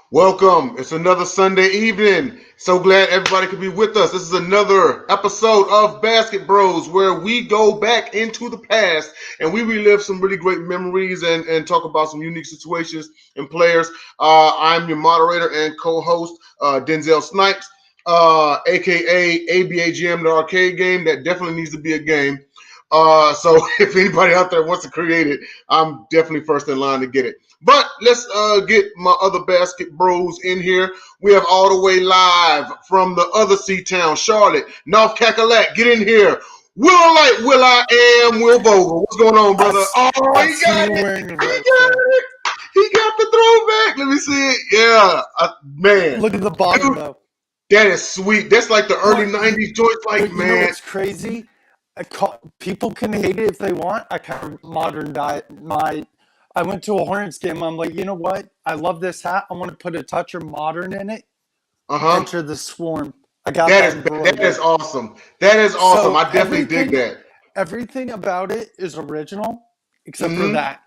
Welcome. It's another Sunday evening. So glad everybody could be with us. This is another episode of Basketbros where we go back into the past and we relive some really great memories and talk about some unique situations and players. I'm your moderator and co-host, Denzel Snipes, aka ABA Jam, the arcade game. That definitely needs to be a game. So if anybody out there wants to create it, I'm definitely first in line to get it. But let's get my other basket bros in here. We have all the way live from the other C-Town, Charlotte, North Cackalack. Get in here. Will I am Will Vogel. What's going on, brother? Oh, he got it. He got the throwback. Let me see it. Yeah, man. Look at the bottom, Dude, though. that is sweet. That's like the early 90s joints. Like, But you know man. what's crazy? People can hate it if they want. I kind of modern diet I went to a Hornets game. I'm like, you know what? I love this hat. I want to put a touch of modern in it. Enter the Swarm. I got that. That is awesome. That is awesome. So I definitely dig that. Everything about it is original, except for that.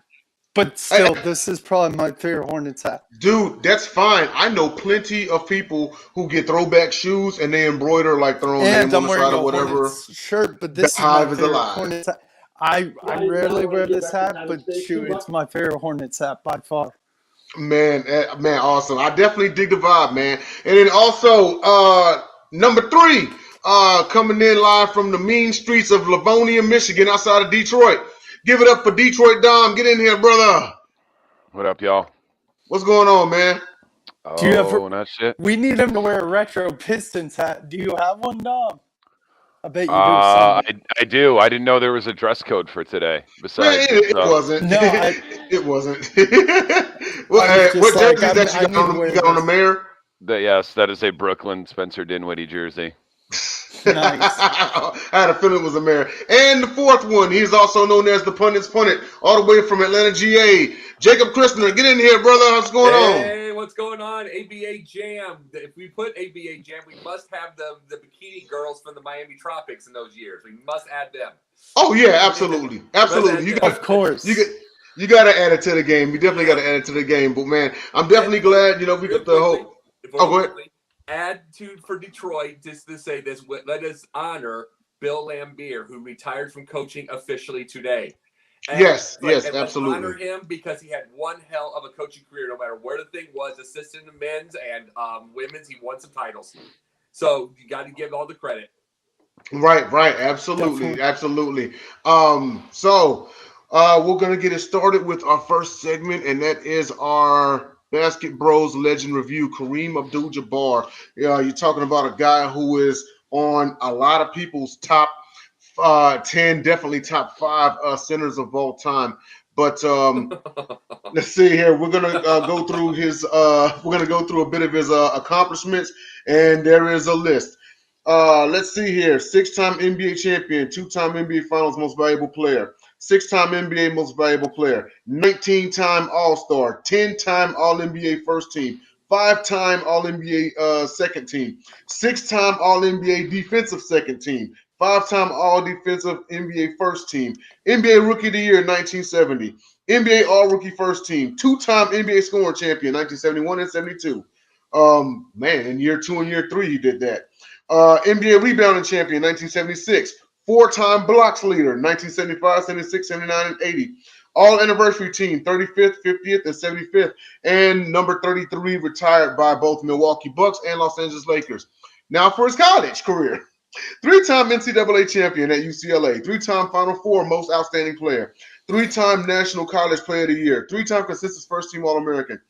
But still, this is probably my favorite Hornets hat. Dude, that's fine. I know plenty of people who get throwback shoes and they embroider like their own name on the side or whatever. Hornets shirt, but this is my favorite Hornets hat. I rarely wear this hat, but shoot, it's my favorite Hornets hat by far. Man, awesome. I definitely dig the vibe, man. And then also, number 3, coming in live from the mean streets of Livonia, Michigan, outside of Detroit. Give it up for Detroit Dom. Get in here, brother. What up, y'all? What's going on, man? Do you ever? Not shit. We need him to wear a retro Pistons hat. Do you have one, Dom? I bet you do. I do. I didn't know there was a dress code for today. Besides, it wasn't. No, it wasn't. What jersey that you got on the mayor? Yes, that is a Brooklyn Spencer Dinwiddie jersey. Nice. I had a feeling it was a mayor. And the 4th one, he's also known as the Pundit's Pundit, all the way from Atlanta, GA. Jacob Christner, get in here, brother. What's going on? Hey, what's going on? ABA Jam. If we put ABA Jam, we must have the bikini girls from the Miami Tropics in those years. We must add them. Oh, yeah, absolutely. Absolutely. Of course. You got to add it to the game. You definitely got to add it to the game. But, man, I'm definitely glad, we got the whole – go ahead. Add for Detroit, just to say this, let us honor Bill Laimbeer, who retired from coaching officially today. And yes, and absolutely. Honor him because he had one hell of a coaching career, no matter where the thing was, assistant in men's and women's. He won some titles. So you got to give all the credit. Right. Absolutely. So we're going to get it started with our first segment, and that is our Basket Bros Legend Review, Kareem Abdul-Jabbar. You're talking about a guy who is on a lot of people's top 10, definitely top 5 centers of all time. But let's see here. We're gonna go through his. We're gonna go through a bit of his accomplishments, and there is a list. Let's see here. 6-time NBA champion, 2-time NBA Finals Most Valuable Player, 6-time NBA Most Valuable Player, 19-time All-Star, 10-time All-NBA First Team, 5-time All-NBA Second Team, 6-time All-NBA Defensive Second Team, 5-time All-Defensive NBA First Team, NBA Rookie of the Year 1970, NBA All-Rookie First Team, 2-time NBA Scoring Champion 1971 and 72. Man, in year 2 and year 3 he did that. NBA Rebounding Champion 1976, 4-time Blocks Leader 1975, 76, 79, and 80. All-Anniversary Team 35th, 50th, and 75th, and number 33 retired by both Milwaukee Bucks and Los Angeles Lakers. Now for his college career. 3-time NCAA champion at UCLA, 3-time Final Four Most Outstanding Player, 3-time National College Player of the Year, 3-time consistent First Team All-American.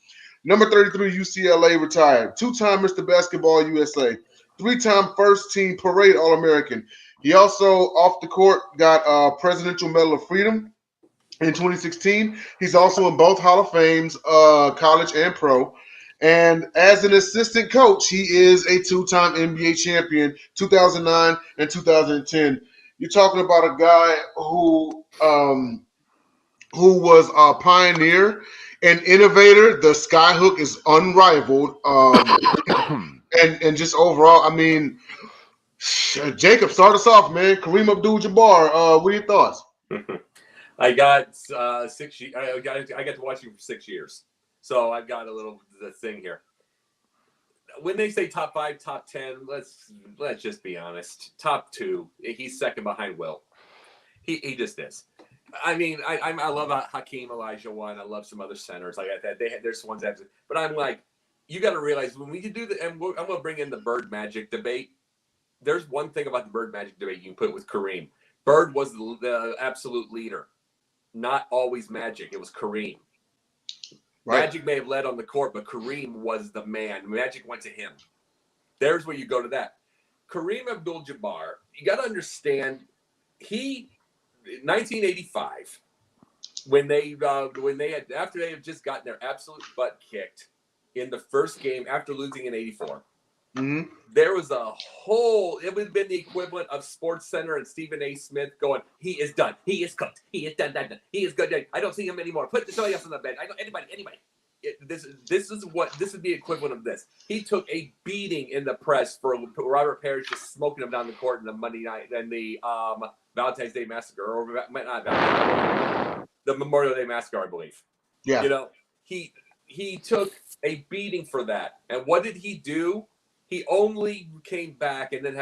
Number 33 UCLA retired, 2-time Mr. Basketball USA, 3-time First Team Parade All-American. He also, off the court, got a Presidential Medal of Freedom in 2016. He's also in both Hall of Fames, college and pro. And as an assistant coach, he is a 2-time NBA champion, 2009 and 2010. You're talking about a guy who was a pioneer, an innovator. The skyhook is unrivaled. And just overall, I mean, Jacob, start us off, man. Kareem Abdul-Jabbar, what are your thoughts? I got 6 years. I got to watch him for 6 years. So I've got a little thing here. when they say top 5, top 10, let's just be honest. Top 2, he's second behind Will. He just is. I mean, I love Hakeem Olajuwon. I love some other centers like that. There's ones that, but I'm like, you got to realize when we do the, and I'm going to bring in the Bird Magic debate. There's one thing about the Bird Magic debate you can put with Kareem. Bird was the absolute leader, not always Magic. It was Kareem. Right. Magic may have led on the court, but Kareem was the man. Magic went to him. There's where you go to that. Kareem Abdul-Jabbar, you got to understand, 1985, when they had after they had just gotten their absolute butt kicked in the first game after losing in 84. Mm-hmm. There was a whole, it would have been the equivalent of Sports Center and Stephen A. Smith going, he is done. He is cooked. He is done. He is good. I don't see him anymore. Put somebody else on the bench. I don't, anybody. This is the equivalent of this. He took a beating in the press for Robert Parrish just smoking him down the court in the Monday night and the Valentine's Day Massacre, or not Valentine's, the Memorial Day Massacre, I believe. Yeah. You know, he took a beating for that. And what did he do? He only came back and then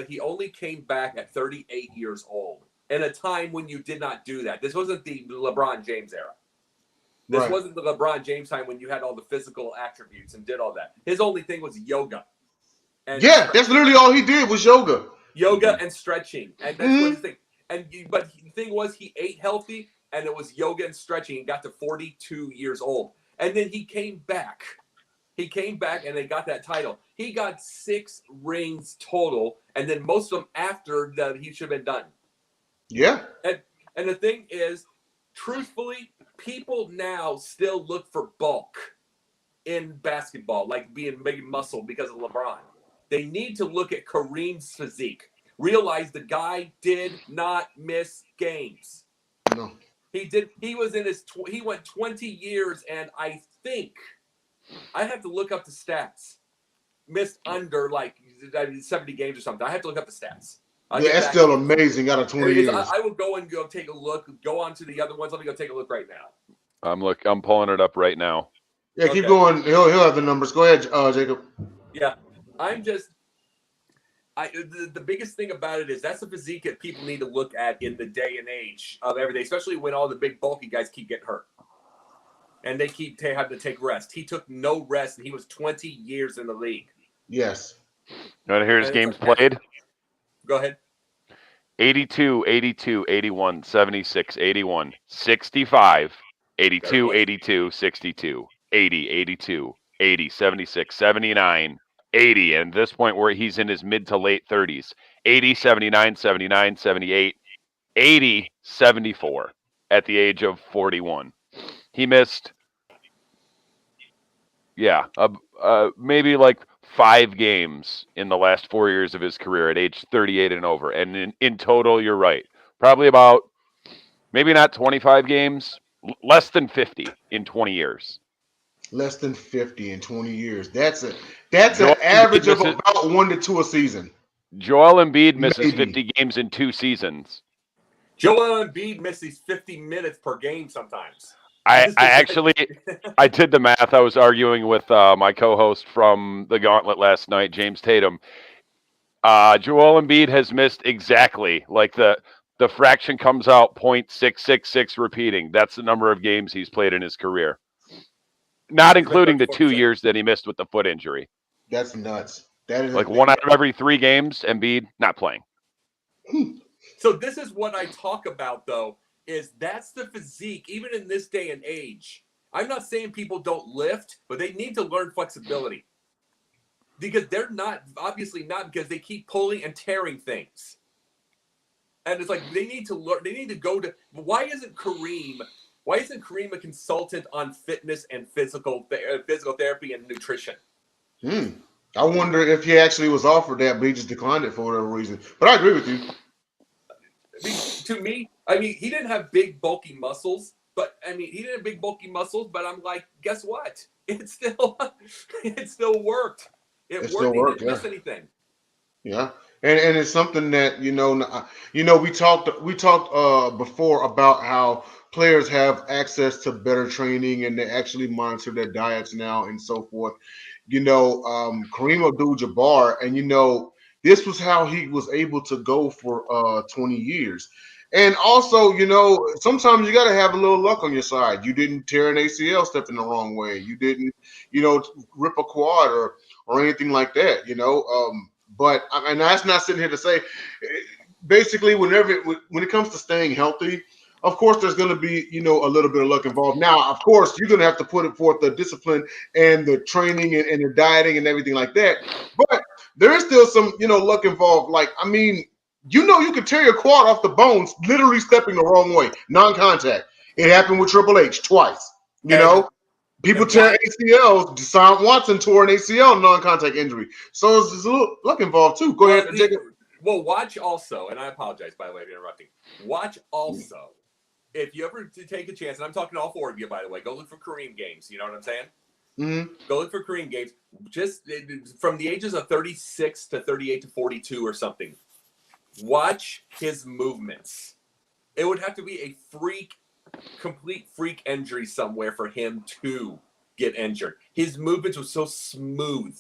he only came back at 38 years old, in a time when you did not do that. This wasn't the LeBron James era. This wasn't the LeBron James time when you had all the physical attributes and did all that. His only thing was yoga. And that's literally all he did was yoga. Yoga and stretching. And that's what his thing. But the thing was, he ate healthy, and it was yoga and stretching. He got to 42 years old. And then he came back. And they got that title. He got 6 rings total, and then most of them after that he should have been done. Yeah. And the thing is, truthfully, people now still look for bulk in basketball, like being big muscle because of LeBron. They need to look at Kareem's physique. Realize the guy did not miss games. No. He did. He was in his. He went 20 years, and I think I have to look up the stats. Missed under like 70 games or something. I have to look up the stats. That's still amazing out of 20 years. I will go and go take a look. Go on to the other ones. Let me go take a look right now. I'm pulling it up right now. Yeah, keep going. He'll have the numbers. Go ahead, Jacob. Yeah, the biggest thing about it is that's the physique that people need to look at in the day and age of everything, especially when all the big bulky guys keep getting hurt. And they keep having to take rest. He took no rest, and he was 20 years in the league. Yes. You want to hear his games played? Go ahead. 82, 82, 81, 76, 81, 65, 82, 82, 62, 80, 82, 80, 76, 79, 80. And at this point where he's in his mid to late 30s, 80, 79, 79, 78, 80, 74 at the age of 41. He missed, maybe like 5 games in the last 4 years of his career at age 38 and over. And in total, you're right. Probably about, maybe not 25 games, less than 50 in 20 years. Less than 50 in 20 years. That's an average of about 1 to 2 a season. Joel Embiid misses 50 games in 2 seasons. Joel Embiid misses 50 minutes per game sometimes. I did the math. I was arguing with my co-host from the Gauntlet last night, James Tatum. Joel Embiid has missed exactly, like the fraction comes out 0.666 repeating. That's the number of games he's played in his career. Not including the 2 years that he missed with the foot injury. That's nuts. That is like 1 out of every 3 games, Embiid not playing. So this is what I talk about, though. Is that's the physique, even in this day and age. I'm not saying people don't lift, but they need to learn flexibility. Because they're obviously not, because they keep pulling and tearing things. And it's like they need to learn, they need to go to, why isn't Kareem a consultant on fitness and physical therapy and nutrition? I wonder if he actually was offered that, but he just declined it for whatever reason. But I agree with you. To me, he didn't have big, bulky muscles, but I'm like, guess what? It still worked. It worked. He didn't miss anything. Yeah. And it's something that, we talked before about how players have access to better training and they actually monitor their diets now and so forth. Kareem Abdul-Jabbar, and this was how he was able to go for 20 years. And also, sometimes you got to have a little luck on your side. You didn't tear an ACL stepping the wrong way. You didn't, rip a quad or anything like that. But and that's not sitting here to say. Basically, when it comes to staying healthy, of course, there's going to be a little bit of luck involved. Now, of course, you're going to have to put it forth the discipline and the training and the dieting and everything like that. But there is still some luck involved. Like, I mean, you could tear your quad off the bones literally stepping the wrong way, non-contact. It happened with Triple H twice. People tear ACLs. Deshaun Watson tore an ACL non-contact injury. So there's a little luck involved too. Go ahead, Jacob. Well, watch also, and I apologize by the way for interrupting. Watch also, if you ever take a chance, and I'm talking to all four of you, by the way, go look for Kareem games. You know what I'm saying? Mm-hmm. Go look for Kareem games. Just from the ages of 36 to 38 to 42 or something. Watch his movements. It would have to be a complete freak injury somewhere for him to get injured. His movements were so smooth.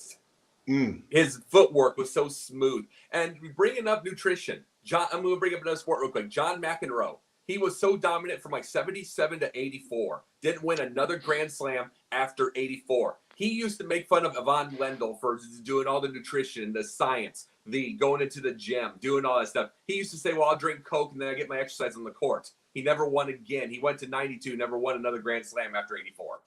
His footwork was so smooth. And bringing up nutrition, I'm going to bring up another sport real quick. John McEnroe. He was so dominant from like 77 to 84. Didn't win another Grand Slam after 84. He used to make fun of Yvonne Lendl for doing all the nutrition, the science, the going into the gym, doing all that stuff. He used to say, well, I'll drink Coke and then I get my exercise on the court. He never won again. He went to 92, never won another Grand Slam after 84.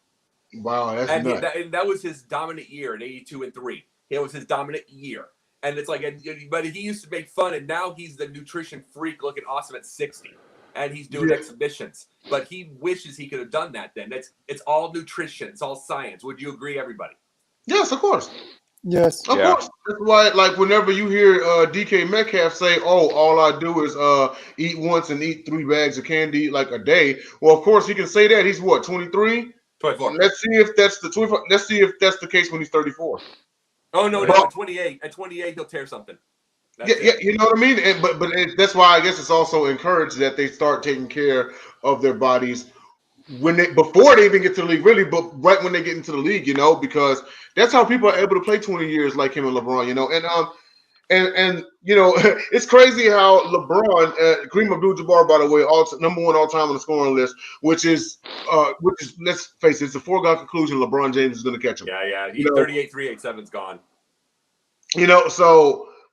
Wow, that's nuts. That was his dominant year in 82 and 3. It was his dominant year. And it's like, but he used to make fun, and now he's the nutrition freak looking awesome at 60. And he's doing exhibitions. But he wishes he could have done that then. It's all nutrition. It's all science. Would you agree, everybody? Yes, of course. Yes. Of course. That's why, like, whenever you hear DK Metcalf say, oh, all I do is eat once and eat 3 bags of candy, like, a day. Well, of course, he can say that. He's what, 23? 24. Let's see if that's the 24. Let's see if that's the case when he's 34. Oh, no, at 28. At 28, he'll tear something. Yeah, you know what I mean? But that's why I guess it's also encouraged that they start taking care of their bodies before they even get to the league, really, but right when they get into the league, because that's how people are able to play 20 years like him and LeBron, and it's crazy how LeBron, Kareem Abdul-Jabbar, by the way, number 1 all time on the scoring list, which is let's face it, it's a foregone conclusion LeBron James is going to catch him. Yeah. 38, 387's gone.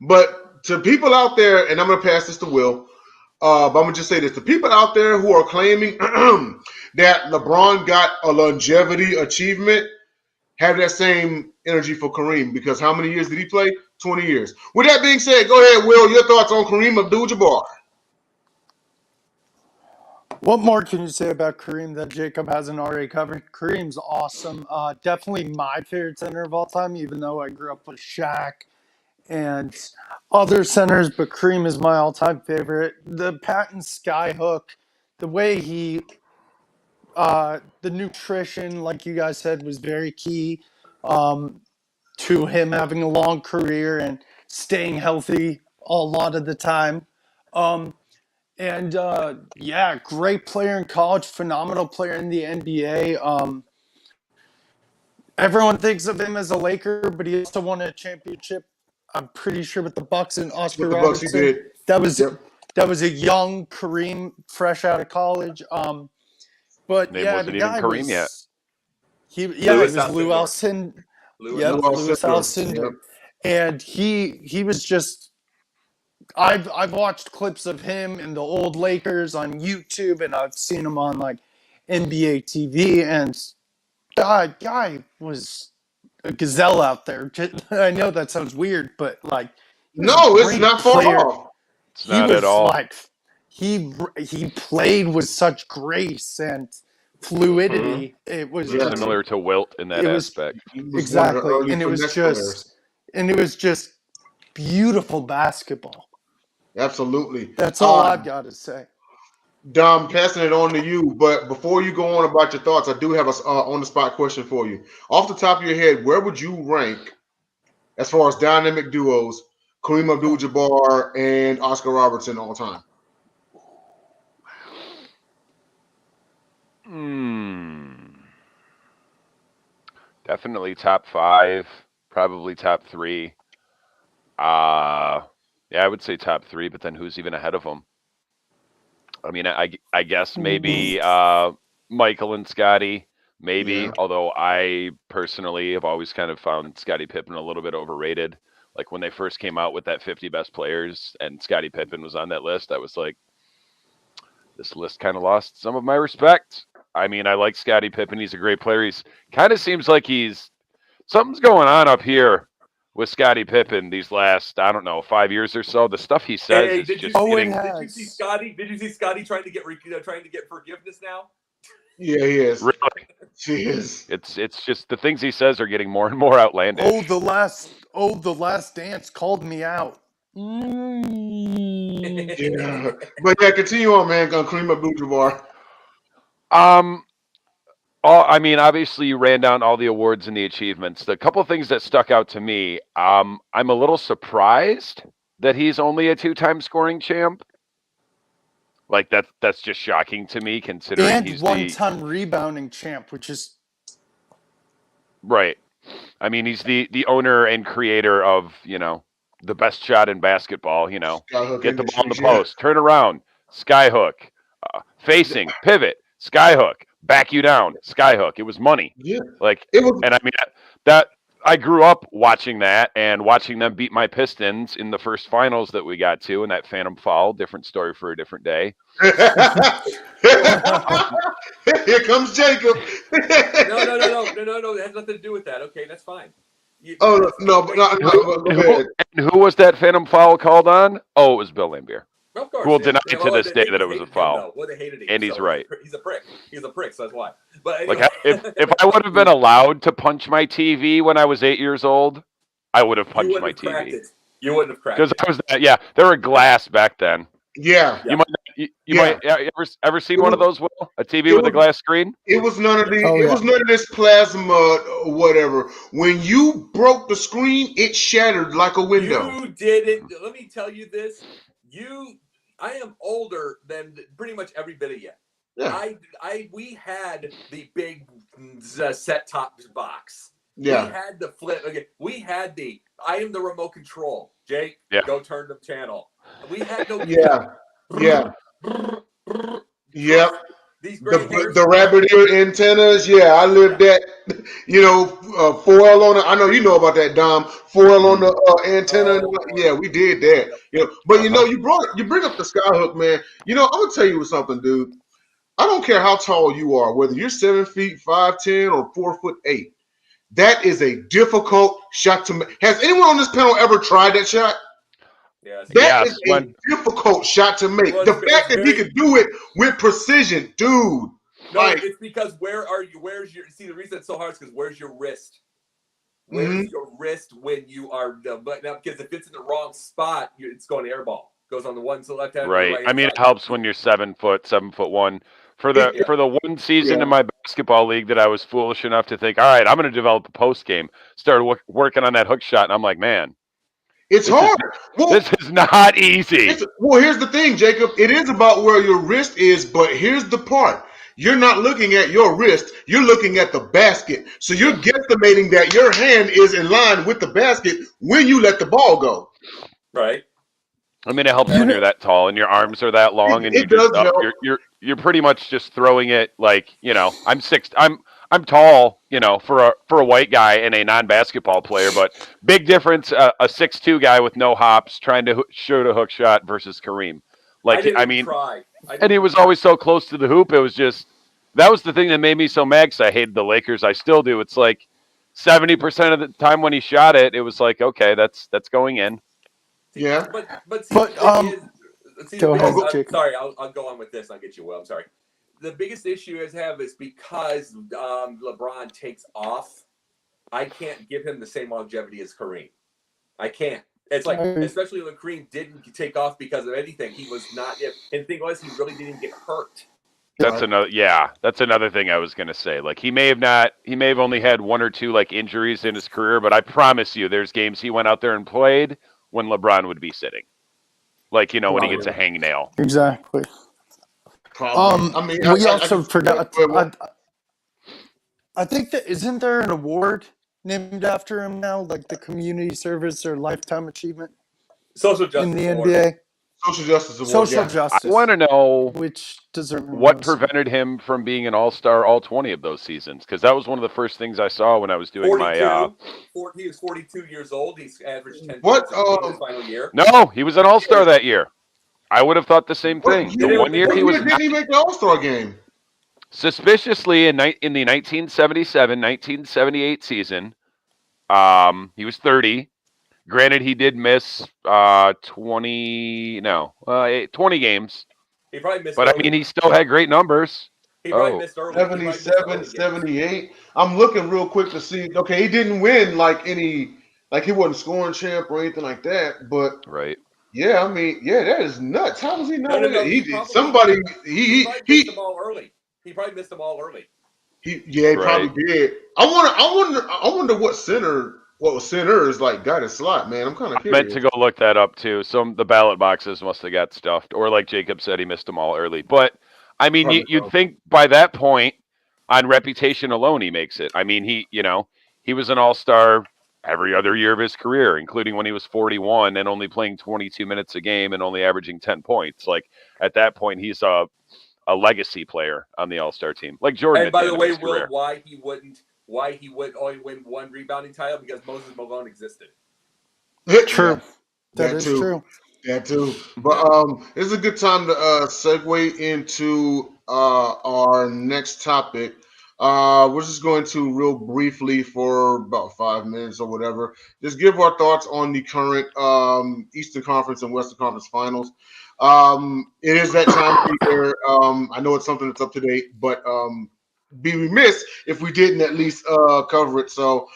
But to people out there, and I'm going to pass this to Will, but I'm going to just say this. The people out there who are claiming that LeBron got a longevity achievement have that same energy for Kareem, because how many years did he play? 20 years. With that being said, go ahead, Will, your thoughts on Kareem Abdul-Jabbar. What more can you say about Kareem that Jacob hasn't already covered? Kareem's awesome. Definitely my favorite center of all time, even though I grew up with Shaq and other centers, but Kareem is my all-time favorite. The patent skyhook, the way he, the nutrition, like you guys said, was very key to him having a long career and staying healthy a lot of the time. Great player in college, phenomenal player in the NBA. Everyone thinks of him as a Laker, but he also won a championship, I'm pretty sure, with the Bucks and Oscar Robertson. He did. That was a young Kareem, fresh out of college. The guy Kareem yet. It was Lou Alcindor. Louis Alcindor. And he was just. I've watched clips of him in the old Lakers on YouTube, and I've seen him on like NBA TV, and guy was a gazelle out there. I know that sounds weird, but like, no, it's not far off. It's not at all. Like, he played with such grace and fluidity. It was similar to Wilt in that aspect. Exactly, and it was just beautiful basketball. Absolutely. That's all I've got to say. Dom, passing it on to you. But before you go on about your thoughts, I do have a on-the-spot question for you. Off the top of your head, where would you rank, as far as dynamic duos, Kareem Abdul-Jabbar and Oscar Robertson all time? Definitely top 5, probably top 3. Yeah, I would say top 3, but then who's even ahead of him? I mean, I guess maybe Michael and Scotty, maybe. Yeah. Although I personally have always kind of found Scottie Pippen a little bit overrated. Like when they first came out with that 50 best players and Scottie Pippen was on that list, I was like, this list kind of lost some of my respect. I mean, I like Scottie Pippen. He's a great player. He's kind of seems like something's going on up here with Scottie Pippen these last, I don't know, 5 years or so. The stuff he says Hey, is did you, just Oh, it getting. did you see has. Scotty? Did you see Scotty trying to get forgiveness now? Yeah, he is. Really, He is. it's just the things he says are getting more and more outlandish. Oh, the last dance called me out. Yeah. But yeah, continue on, man. Kareem Abdul-Jabbar. Um, I mean, obviously, you ran down all the awards and the achievements. The couple things that stuck out to me, I'm a little surprised that he's only a 2-time scoring champ. Like that's just shocking to me, considering And he's one-time rebounding champ, which is right. I mean, he's the owner and creator of the best shot in basketball. Skyhook Get the ball in the Industries. Yeah. post, turn around, skyhook, facing, pivot, skyhook, back you down, skyhook. It was money. Yeah. Like, It was. and I mean that I grew up watching that and watching them beat my Pistons in the first finals that we got to, and that phantom foul. Different story for a different day. Here comes Jacob. No. It has nothing to do with that. Okay, that's fine. Oh no, but no, go ahead. And who was that phantom foul called on? Oh, it was Bill Laimbeer. Of course, Who will yeah. deny to this day that it was a foul. Well, they hated him. And he's right. He's a prick. He's a prick, so that's why. But Like anyway. if I would have been allowed to punch my TV when I was 8 years old, I would have punched my TV. You wouldn't have cracked Because it. I was yeah, there were glass back then. Yeah. You might ever seen one of those, Will? A TV with a glass screen? It was none of the. Oh, It yeah. was none of this plasma or whatever. When you broke the screen, it shattered like a window. You didn't. Let me tell you this. I am older than pretty much every bit of you. Yeah. We had the big set top box. Yeah. We had the flip. Okay, we had I am the remote control. Jake, go turn the channel. We had no. Yeah. Yeah. Yep. These great The rabbit ear antennas. Yeah, I lived that. Foil on the. I know you know about that, Dom. Foil on the antenna. Yeah, we did that. But you bring up the skyhook, man. I'm gonna tell you something, dude. I don't care how tall you are, whether you're 7 feet 5'10" or 4'8". That is a difficult shot to make. Has anyone on this panel ever tried that shot? Yes. That is a difficult shot to make. The fact that he could do it with precision, dude. No, it's because where are you? See, the reason it's so hard is because where's your wrist? Where's your wrist when you are but now because if it's in the wrong spot, it's going airball. Goes on the one to the left hand. Right. Right I mean, it helps when you're 7'1". For the one season in my basketball league that I was foolish enough to think, all right, I'm going to develop a post game. Started working on that hook shot, and I'm like, man, it's hard. This is not easy. Here's the thing, Jacob. It is about where your wrist is, but here's the part. You're not looking at your wrist. You're looking at the basket. So you're guesstimating that your hand is in line with the basket when you let the ball go. Right. I mean, it helps when you're that tall and your arms are that long, and you're pretty much just throwing it like I'm tall, for a white guy and a non-basketball player, but big difference. A 6'2" guy with no hops trying to shoot a hook shot versus Kareem. And he was always so close to the hoop. It was just that was the thing that made me so mad because I hated the Lakers. I still do. It's like 70% of the time when he shot it, it was like, okay, that's going in. Yeah, go ahead, Jake. Sorry, I'll go on with this. I'll get you. Well, I'm sorry. The biggest issue I have is because LeBron takes off. I can't give him the same longevity as Kareem. I can't. It's like, especially when Kareem didn't take off because of anything. He was not. And the thing was, he really didn't get hurt. That's another thing I was gonna say. Like he may have only had 1 or 2 like injuries in his career, but I promise you, there's games he went out there and played when LeBron would be sitting. Like, when he gets a hangnail. Exactly. Probably. I mean, we also forgot. well, I think that isn't there an award named after him now, like the community service or lifetime achievement Social justice in the award. NBA? social justice award. Social Yeah. justice. I want to know which deserves what prevented him from being an all-star all 20 of those seasons, because that was one of the first things I saw when I was doing 42. my He was 42 years old. He's averaged 10 What, points in his final year. No, he was an all-star that year. I would have thought the same thing. What The year, 1 year what he year was did he make the All-Star game? suspiciously in the 1977-1978 season. He was 30. Granted, he did miss 20 games. He probably missed But early. I mean, he still had great numbers. He probably missed early. 77, 78. I'm looking real quick to see. Okay, he didn't win like he wasn't scoring champ or anything like that. But right. Yeah, I mean, yeah, that is nuts. How was he not winning? No. He probably, somebody he missed them all early. He probably missed them all early. He probably did. I wonder what center is like got his slot, man. I'm kind of curious. Meant to go look that up too. The ballot boxes must have got stuffed, or like Jacob said, he missed them all early. But I mean, you'd think by that point, on reputation alone, he makes it. I mean, he was an all-star every other year of his career, including when he was 41 and only playing 22 minutes a game and only averaging 10 points. Like at that point, he's a legacy player on the All-Star team, like Jordan. And by the way, Will, why he would only win one rebounding title? Because Moses Malone existed. True. Yeah, that is true. That too. But it's a good time to segue into our next topic. We're just going to real briefly for about 5 minutes or whatever, just give our thoughts on the current Eastern Conference and Western Conference Finals. It is that time of year. I know it's something that's up to date, but be remiss if we didn't at least cover it. So,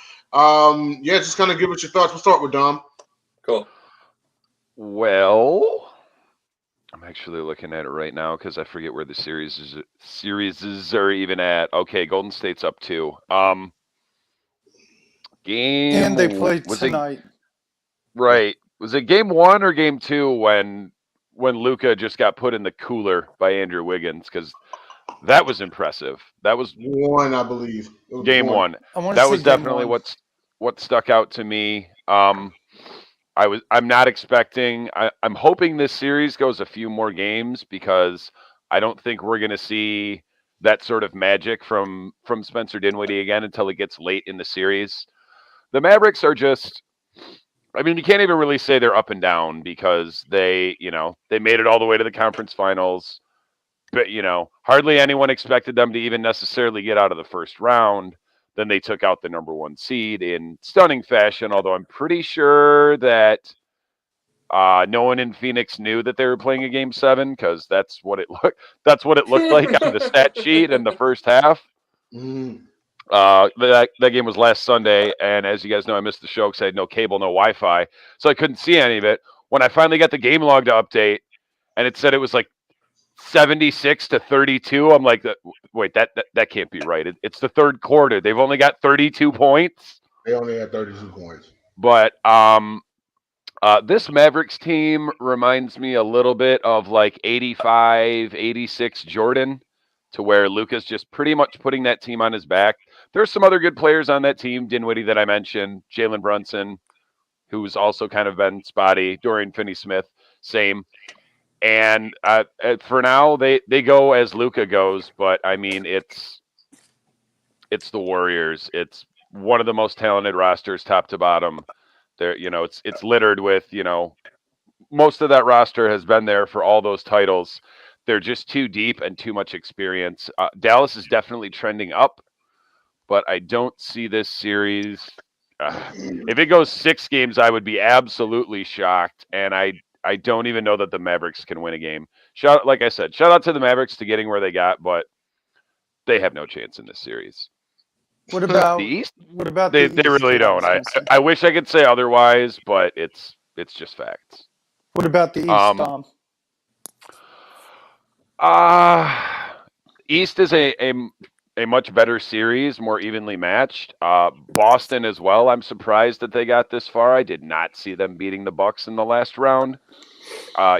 just kind of give us your thoughts. We'll start with Dom. Cool. Well, I'm actually looking at it right now because I forget where the series are even at. Okay, Golden State's up 2. Game and they played tonight. Right. Was it game 1 or game 2 when Luka just got put in the cooler by Andrew Wiggins? Because that was impressive. That was 1, I believe. Game 1. That was definitely what stuck out to me. I'm not expecting. I'm hoping this series goes a few more games because I don't think we're going to see that sort of magic from Spencer Dinwiddie again until it gets late in the series. The Mavericks are just. I mean, you can't even really say they're up and down because they made it all the way to the conference finals, but hardly anyone expected them to even necessarily get out of the first round. Then they took out the number 1 seed in stunning fashion, although I'm pretty sure that no one in Phoenix knew that they were playing a game 7 because that's what it looked like on the stat sheet in the first half. That game was last Sunday, and as you guys know, I missed the show because I had no cable, no Wi-Fi, so I couldn't see any of it. When I finally got the game log to update, and it said it was like 76-32. I'm like, wait, that can't be right. It's the third quarter. They've only got 32 points. They only had 32 points. But this Mavericks team reminds me a little bit of like 85, 86 Jordan, to where Luka's just pretty much putting that team on his back. There's some other good players on that team. Dinwiddie that I mentioned, Jalen Brunson, who's also kind of been spotty. Dorian Finney-Smith, same. And for now, they go as Luka goes, but I mean, it's the Warriors. It's one of the most talented rosters, top to bottom. There, it's littered with, most of that roster has been there for all those titles. They're just too deep and too much experience. Dallas is definitely trending up, but I don't see this series. If it goes 6 games, I would be absolutely shocked, and I don't even know that the Mavericks can win a game. Like I said, shout out to the Mavericks to getting where they got, but they have no chance in this series. What about the East? What about they the East? really don't. I wish I could say otherwise, but it's just facts. What about the East, Tom? East is a much better series, more evenly matched. Boston as well. I'm surprised that they got this far. I did not see them beating the Bucks in the last round.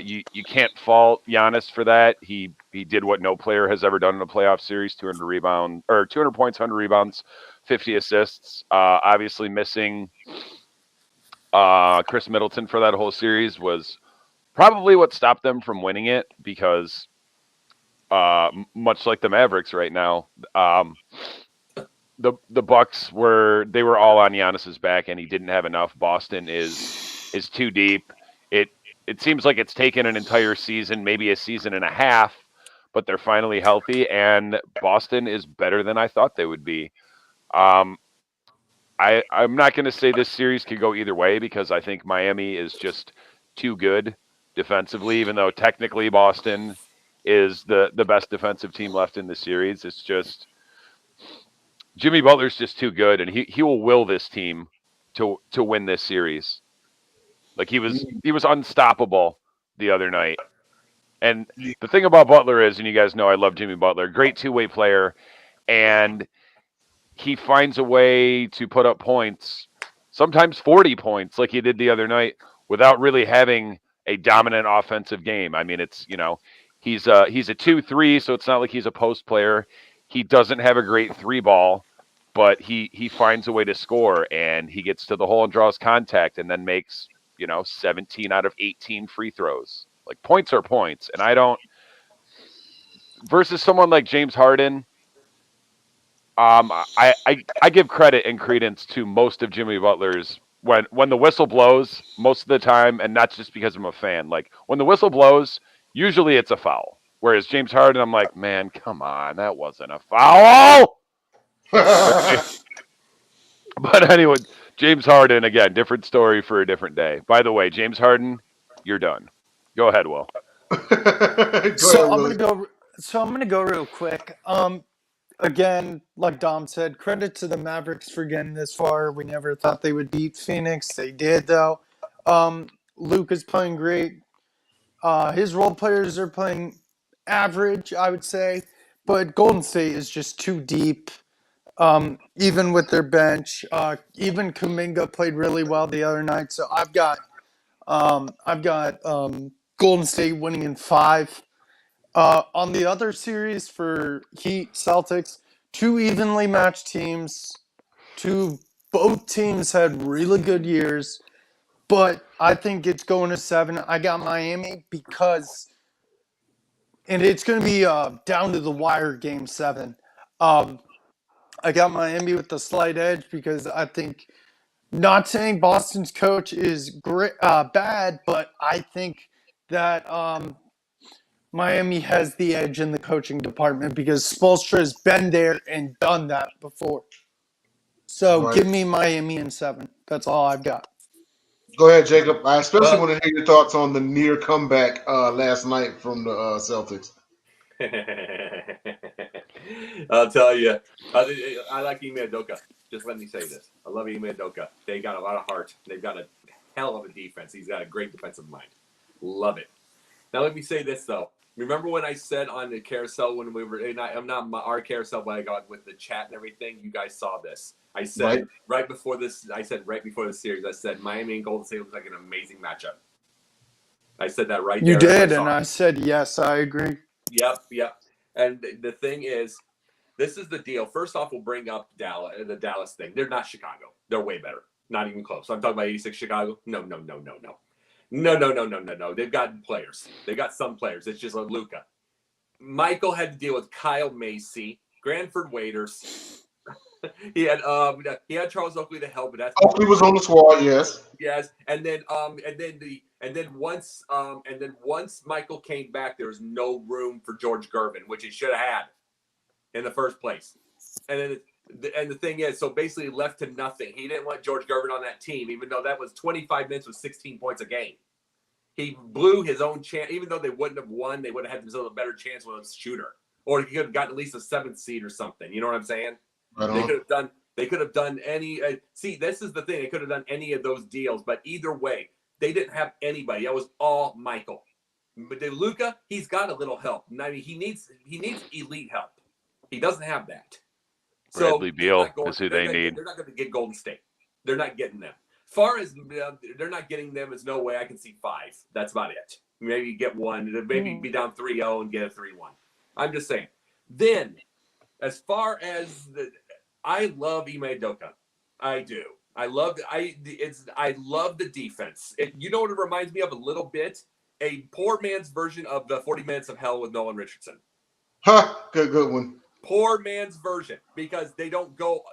You can't fault Giannis for that. He did what no player has ever done in a playoff series: 200 points, 100 rebounds, 50 assists. Obviously, missing Chris Middleton for that whole series was probably what stopped them from winning it because, much like the Mavericks right now, the Bucks were all on Giannis's back, and he didn't have enough. Boston is too deep. It seems like it's taken an entire season, maybe a season and a half, but they're finally healthy, and Boston is better than I thought they would be. I'm not going to say this series could go either way because I think Miami is just too good defensively, even though technically Boston is the best defensive team left in the series. It's just Jimmy Butler's just too good, and he will will this team to win this series. Like he was unstoppable the other night. And the thing about Butler is, and you guys know I love Jimmy Butler, great two-way player, and he finds a way to put up points, sometimes 40 points like he did the other night, without really having a dominant offensive game. I mean, it's, he's a 2-3, so it's not like he's a post player. He doesn't have a great three ball, but he finds a way to score, and he gets to the hole and draws contact and then makes, 17 out of 18 free throws. Like, points are points, and I don't versus someone like James Harden. I give credit and credence to most of Jimmy Butler's when the whistle blows most of the time, and not just because I'm a fan. Like when the whistle blows, usually it's a foul. Whereas James Harden, I'm like, man, come on, that wasn't a foul. But anyway, James Harden, again, different story for a different day. By the way, James Harden, you're done. Go ahead, Will. I'm gonna go real quick. Again, like Dom said, credit to the Mavericks for getting this far. We never thought they would beat Phoenix. They did, though. Luke is playing great. His role players are playing average, I would say. But Golden State is just too deep. Even with their bench, even Kuminga played really well the other night. So I've got Golden State winning in 5. On the other series for Heat Celtics, two evenly matched teams. Both teams had really good years, but I think it's going to 7. I got Miami and it's going to be down to the wire game 7. I got Miami with the slight edge because I think, not saying Boston's coach is bad, but I think that Miami has the edge in the coaching department because Spoelstra has been there and done that before. So give me Miami in 7. That's all I've got. Go ahead, Jacob. I especially want to hear your thoughts on the near comeback last night from the Celtics. I'll tell you, I like Ime Udoka. Just let me say this. I love Ime Udoka. They got a lot of heart. They've got a hell of a defense. He's got a great defensive mind. Love it. Now, let me say this, though. Remember when I said on the carousel when we were, and I'm not our carousel, but I got with the chat and everything, you guys saw this. I said right before the series, I said Miami and Golden State looks like an amazing matchup. I said that right there. You did, and I said, yes, I agree. Yep. And the thing is, this is the deal. First off, we'll bring up the Dallas thing. They're not Chicago. They're way better. Not even close. I'm talking about 86 Chicago. No. They've got players. They got some players. It's just like Luka. Michael had to deal with Kyle Macy, Granford Waiters. he had Charles Oakley to help, but that's Oakley was on the squad. Yes. And then once Michael came back, there was no room for George Gervin, which he should have had in the first place. And the thing is, so basically left to nothing. He didn't want George Gervin on that team, even though that was 25 minutes with 16 points a game. He blew his own chance. Even though they wouldn't have won, they would have had themselves a better chance with a shooter. Or he could have gotten at least a 7th seed or something. You know what I'm saying? They could have done any. See, this is the thing. They could have done any of those deals. But either way, they didn't have anybody. That was all Michael. But Luka, he's got a little help. I mean, he needs elite help. He doesn't have that. Bradley Beal is who they need. They're not going to get Golden State. They're not getting them. far as they're not getting them, there's no way. I can see 5. That's about it. Maybe get 1. Maybe be down 3-0 and get a 3-1. I'm just saying. Then, as far as I love Ime Udoka. I do. I love the defense. You know what it reminds me of a little bit? A poor man's version of the 40 Minutes of Hell with Nolan Richardson. Good one. Poor man's version, because they don't go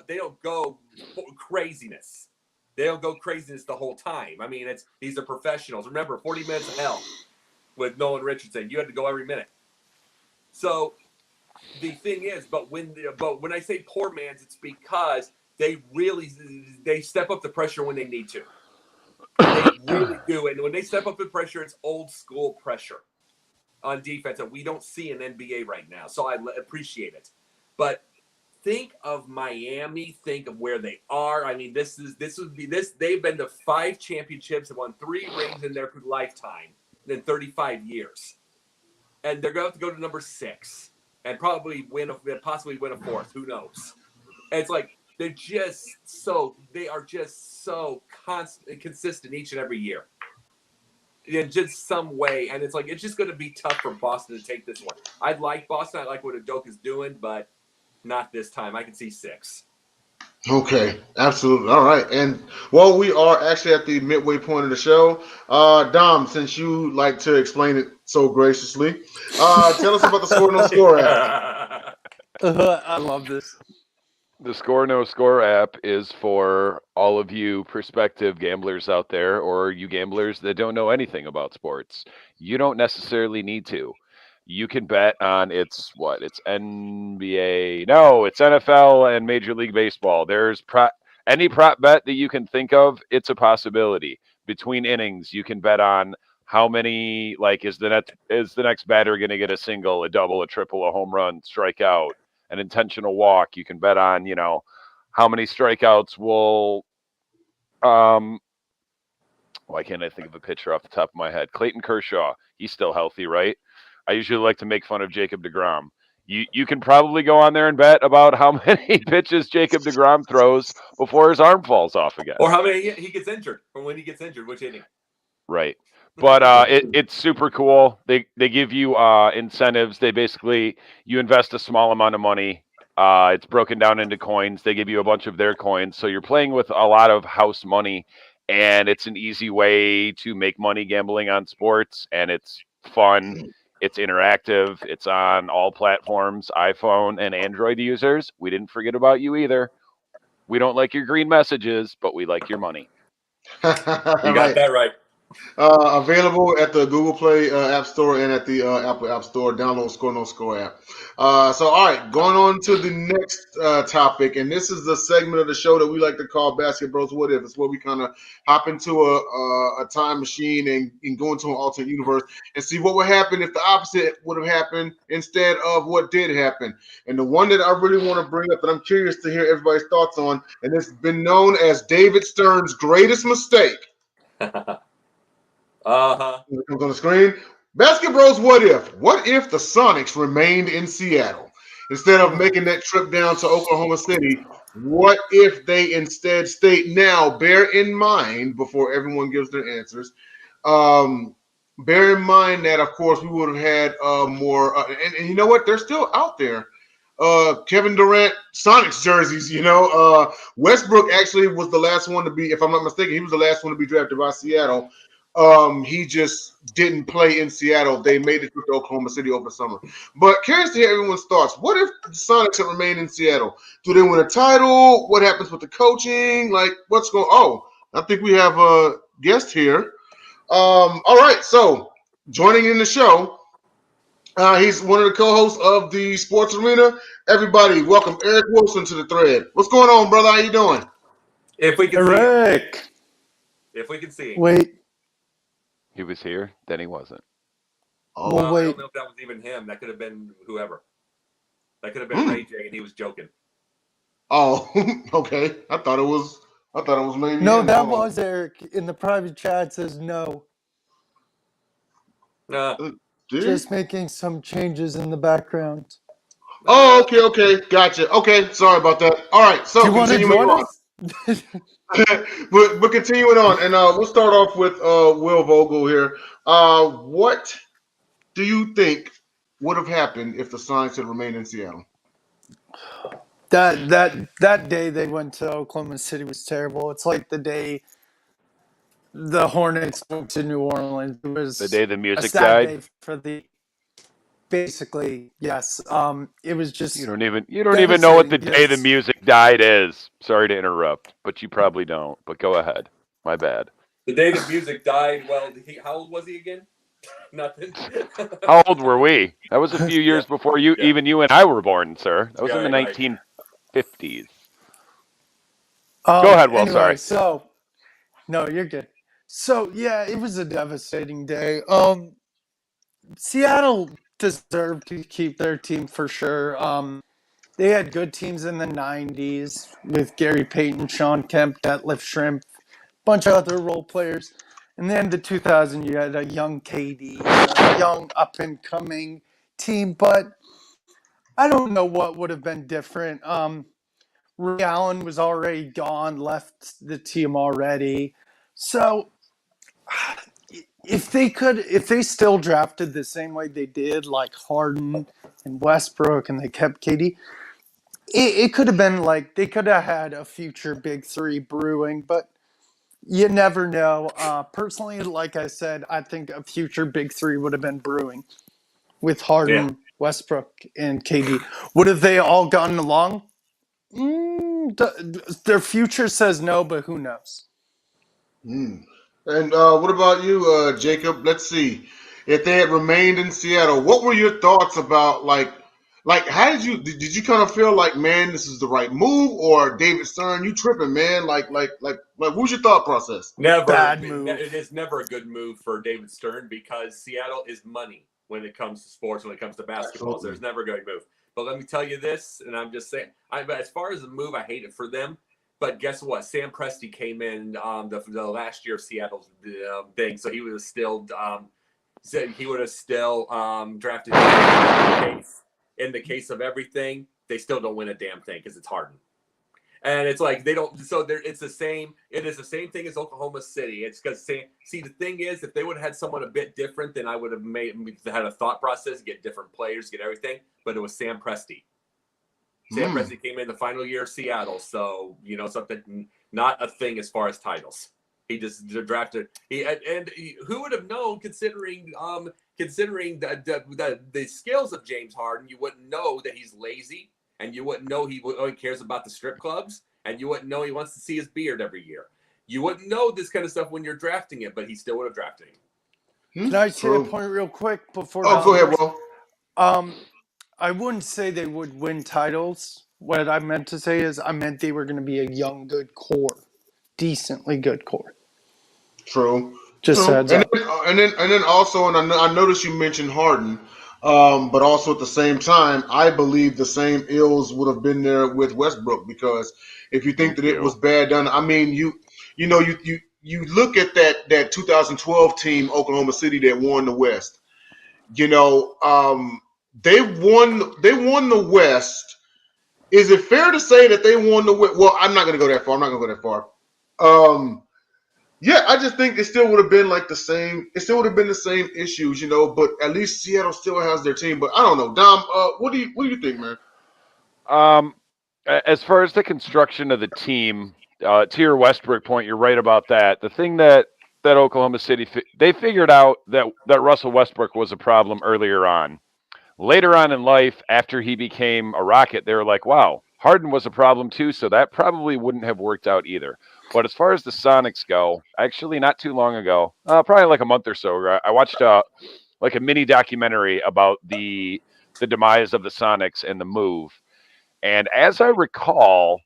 craziness. They don't go craziness the whole time. I mean, these are professionals. Remember, 40 Minutes of Hell with Nolan Richardson. You had to go every minute. So the thing is, but when I say poor man's, it's because they step up the pressure when they need to. They really do. And when they step up the pressure, it's old school pressure on defense that we don't see in NBA right now. So I appreciate it. But think of Miami. Think of where they are. I mean, this. They've been to 5 championships and won 3 rings in their lifetime in 35 years, and they're going to have to go to number 6 and possibly win a 4th. Who knows? And it's like they are just so consistent each and every year in just some way. And it's like it's just going to be tough for Boston to take this one. I like Boston. I like what Udoka's doing, but not this time. I can see 6. Okay, absolutely. All right. And well, we are actually at the midway point of the show. Dom, since you like to explain it so graciously, tell us about the Score No Score app. I love this. The Score No Score app is for all of you prospective gamblers out there, or you gamblers that don't know anything about sports. You don't necessarily need to. You can bet on it's NBA. No, it's NFL and Major League Baseball. There's any prop bet that you can think of, it's a possibility. Between innings, you can bet on how many, like, is the next batter going to get a single, a double, a triple, a home run, strikeout, an intentional walk. You can bet on, how many strikeouts will why can't I think of a pitcher off the top of my head? Clayton Kershaw. He's still healthy, right? I usually like to make fun of Jacob deGrom. You can probably go on there and bet about how many pitches Jacob deGrom throws before his arm falls off again. Or how many he gets injured, or when he gets injured, which inning. Right. But it's super cool. They give you incentives. You invest a small amount of money. It's broken down into coins. They give you a bunch of their coins. So you're playing with a lot of house money, and it's an easy way to make money gambling on sports, and it's fun. It's interactive. It's on all platforms, iPhone and Android users. We didn't forget about you either. We don't like your green messages, but we like your money. You got that right. Available at the Google Play App Store and at the Apple App Store. Download Score No Score app. So, all right, going on to the next topic, and this is the segment of the show that we like to call Basketbros What If. It's where we kind of hop into a time machine and go into an alternate universe and see what would happen if the opposite would have happened instead of what did happen. And the one that I really want to bring up that I'm curious to hear everybody's thoughts on, and it's been known as David Stern's greatest mistake. It comes on the screen. Basketbros, what if? What if the Sonics remained in Seattle? Instead of making that trip down to Oklahoma City, what if they instead stayed? Now, bear in mind, before everyone gives their answers, bear in mind that, of course, we would have had more, and you know what? They're still out there. Kevin Durant Sonics jerseys, Westbrook actually was the last one to be, if I'm not mistaken, he was the last one to be drafted by Seattle. He just didn't play in Seattle. They made it to Oklahoma City over the summer. But curious to hear everyone's thoughts. What if the Sonics had remained in Seattle? Do they win a title? What happens with the coaching? Like, what's going on? Oh, I think we have a guest here. All right, so joining in the show, he's one of the co-hosts of the Sports Arena. Everybody, welcome Eric Wilson to the thread. What's going on, brother? How you doing? If we can see him. If we can see him. Wait. He was here, then he wasn't. Oh, well, I don't know if that was even him. That could have been whoever. That could have been Ray J, and he was joking. Oh, okay. I thought it was maybe. No, that was Eric in the private chat. Says no. Just making some changes in the background. Oh, okay, gotcha. Okay, sorry about that. All right, so do you want to join us? but continuing on, and we'll start off with Will Vogel here. What do you think would have happened if the Sonics had remained in Seattle? That day they went to Oklahoma City was terrible. It's like the day the Hornets went to New Orleans. It was The day the a music sad died. day for the. Basically, yes. It was just You don't even know what the devastating. day the Just music died is. Sorry to interrupt, but you probably don't. But go ahead. My bad. The day the music died. Well, how old was he again? Nothing. How old were we? That was a few years before even you and I were born, sir. That was in the 1950s. Go ahead, Will. Anyway, Sorry. so no, you're good. So yeah, it was a devastating day. Seattle deserved to keep their team for sure. They had good teams in the '90s with Gary Payton, Sean Kemp, Detlef Shrimp, bunch of other role players. And then the 2000, you had a young KD, a young up and coming team, but I don't know what would have been different. Ray Allen was already gone, left the team already. So if they still drafted the same way they did, like Harden and Westbrook, and they kept KD, it could have been like they could have had a future big three brewing, but you never know. Personally, like I said, I think a future big three would have been brewing with Harden, Westbrook, and KD. Would have they all gotten along? Their future says no, but who knows? And what about you, Jacob? Let's see. If they had remained in Seattle, what were your thoughts about like how did you kind of feel like, man, this is the right move, or David Stern, you tripping, man? What was your thought process? Never. Bad move. It is never a good move for David Stern because Seattle is money when it comes to sports, when it comes to basketball. So there's never a good move. But let me tell you this, and I'm just saying, as far as the move, I hate it for them. But guess what? Sam Presti came in the last year of Seattle's thing, so he would have still drafted in the case of everything. They still don't win a damn thing because it's Harden. And it's like they don't. So it's the same. It is the same thing as Oklahoma City. It's because see, the thing is, if they would have had someone a bit different, then I would have had a thought process, get different players, get everything. But it was Sam Presti. Sam Presti came in the final year of Seattle, so something, not a thing as far as titles. He just drafted. Who would have known, considering the skills of James Harden, you wouldn't know that he's lazy. And you wouldn't know he cares about the strip clubs, and you wouldn't know he wants to see his beard every year. You wouldn't know this kind of stuff when you're drafting it, but he still would have drafted him. Can I say a point real quick before? Go ahead, Will. I wouldn't say they would win titles. What I meant to say is I meant they were going to be a young, good core, decently good core. True. Just heads up. And then also, and I noticed you mentioned Harden. But also at the same time, I believe the same ills would have been there with Westbrook, because if you think that it was bad done, I mean, you look at that 2012 team, Oklahoma City, that won the West. They won the West. Is it fair to say that they won the West? Well, I'm not going to go that far. Yeah, I just think it still would have been like the same. It still would have been the same issues, But at least Seattle still has their team. But I don't know, Dom. What do you think, man? As far as the construction of the team, to your Westbrook point, you're right about that. The thing that Oklahoma City they figured out that Russell Westbrook was a problem earlier on. Later on in life, after he became a Rocket, they were like, "Wow, Harden was a problem too." So that probably wouldn't have worked out either. But as far as the Sonics go, actually not too long ago, probably like a month or so ago, I watched like a mini documentary about the demise of the Sonics and the move. And as I recall,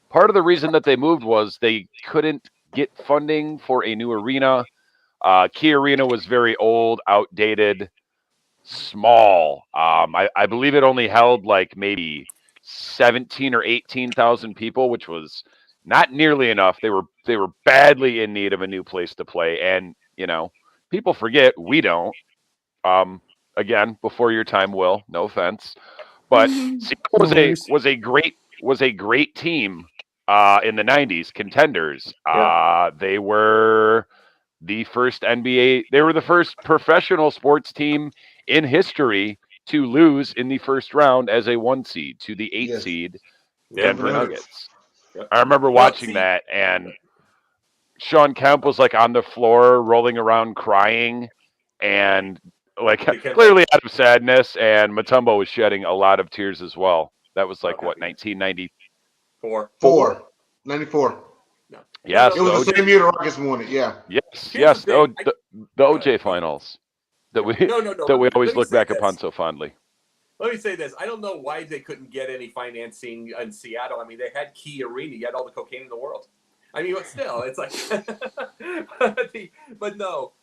part of the reason that they moved was they couldn't get funding for a new arena. Key Arena was very old, outdated, small. I believe it only held like maybe 17 or 18,000 people, which was not nearly enough. They were badly in need of a new place to play, and people forget, we don't. Again, before your time, Will. No offense, but Seattle was a great team in the 90s, contenders. Yeah. They were the first NBA, they were the first professional sports team in history to lose in the first round as a 1 seed to the 8 Yes. seed Denver Denver Nuggets. Nuggets. Yep. I remember Well, watching see, that, and Sean Kemp was like on the floor rolling around crying and like Dikembe. clearly out of sadness, and Mutombo was shedding a lot of tears as well. That was like what, happiness. 1994? 4. 94. No. Yes, It was the same year the Rockets won it. Yeah. yes, Here's yes. the thing. The OJ finals that we No. that we Let always me look say back this. upon so fondly. Let me say this. I don't know why they couldn't get any financing in Seattle. I mean, they had Key Arena. You had all the cocaine in the world. I mean, but still, it's like, but no.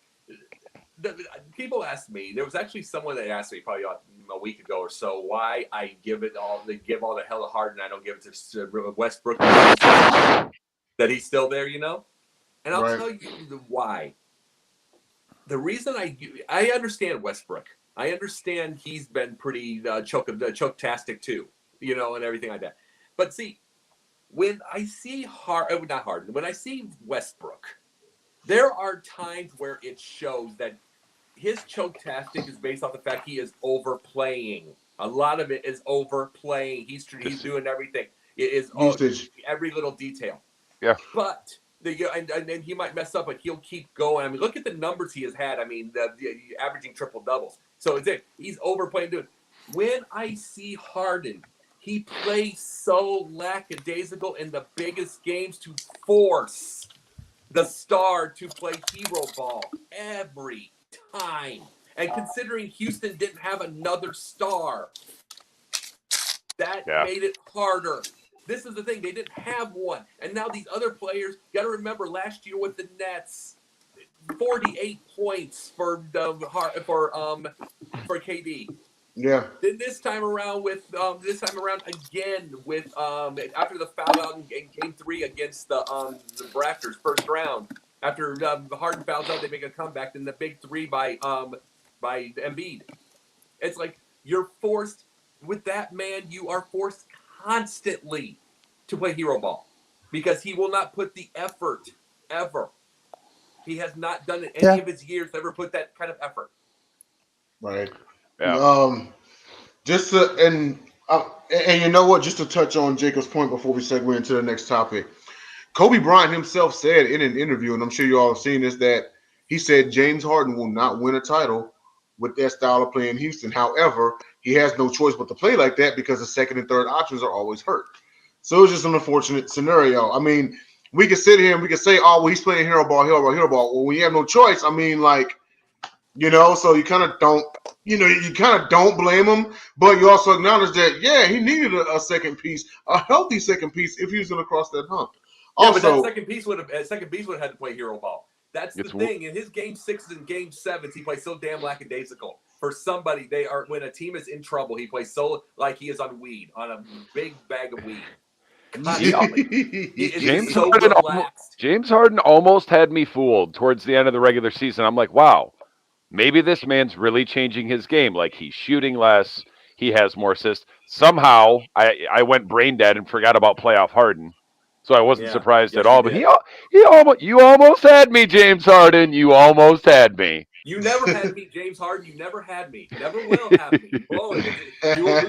People ask me. There was actually someone that asked me probably a week ago or so why I give all the hell to Harden. I don't give it to Westbrook. That he's still there, you know. And I'll tell you why. The reason I understand Westbrook. I understand he's been pretty choke-tastic too, you know, and everything like that. But see, when I see not Harden, when I see Westbrook, there are times where it shows that his choke-tastic is based off the fact he is overplaying. A lot of it is overplaying. He's doing everything. It is Usage. Every little detail. Yeah. But and then he might mess up, but he'll keep going. I mean, look at the numbers he has had. I mean, the averaging triple doubles. So he's overplaying. Dude, when I see Harden, he plays so lackadaisical in the biggest games to force the star to play hero ball every time. And considering Houston didn't have another star, that made it harder. This is the thing. They didn't have one. And now these other players, got to remember last year with the Nets, 48 points for KD. Yeah. Then this time around again with after the foul out in game 3 against the Raptors first round. After Harden fouls out, they make a comeback. Then the big 3 by Embiid. It's like you're forced with that man. You are forced constantly to play hero ball because he will not put the effort ever. He has not done it any of his years ever put that kind of effort. Right. Yeah. Just to, and you know what? Just to touch on Jacob's point before we segue into the next topic, Kobe Bryant himself said in an interview, and I'm sure you all have seen this, that he said James Harden will not win a title with that style of play in Houston. However, he has no choice but to play like that because the second and third options are always hurt. So it's just an unfortunate scenario. I mean, we could sit here and we could say, oh, well, he's playing hero ball. Well, when you have no choice, I mean, like, you know, so you kind of don't, you kind of don't blame him, but you also acknowledge that, yeah, he needed a second piece, a healthy second piece if he was going to cross that hump. Yeah, Also, but that second piece would have had to play hero ball. That's the thing. In his game 6s and game 7s, he plays so damn lackadaisical. For somebody, when a team is in trouble, he plays so like he is on weed, on a big bag of weed. James Harden almost had me fooled towards the end of the regular season. I'm like, wow, maybe this man's really changing his game. Like he's shooting less, he has more assists. Somehow, I went brain dead and forgot about playoff Harden, so I wasn't surprised at all. But you almost had me, James Harden. You almost had me. You never had me, James Harden. You never had me. Never will have me. You will lose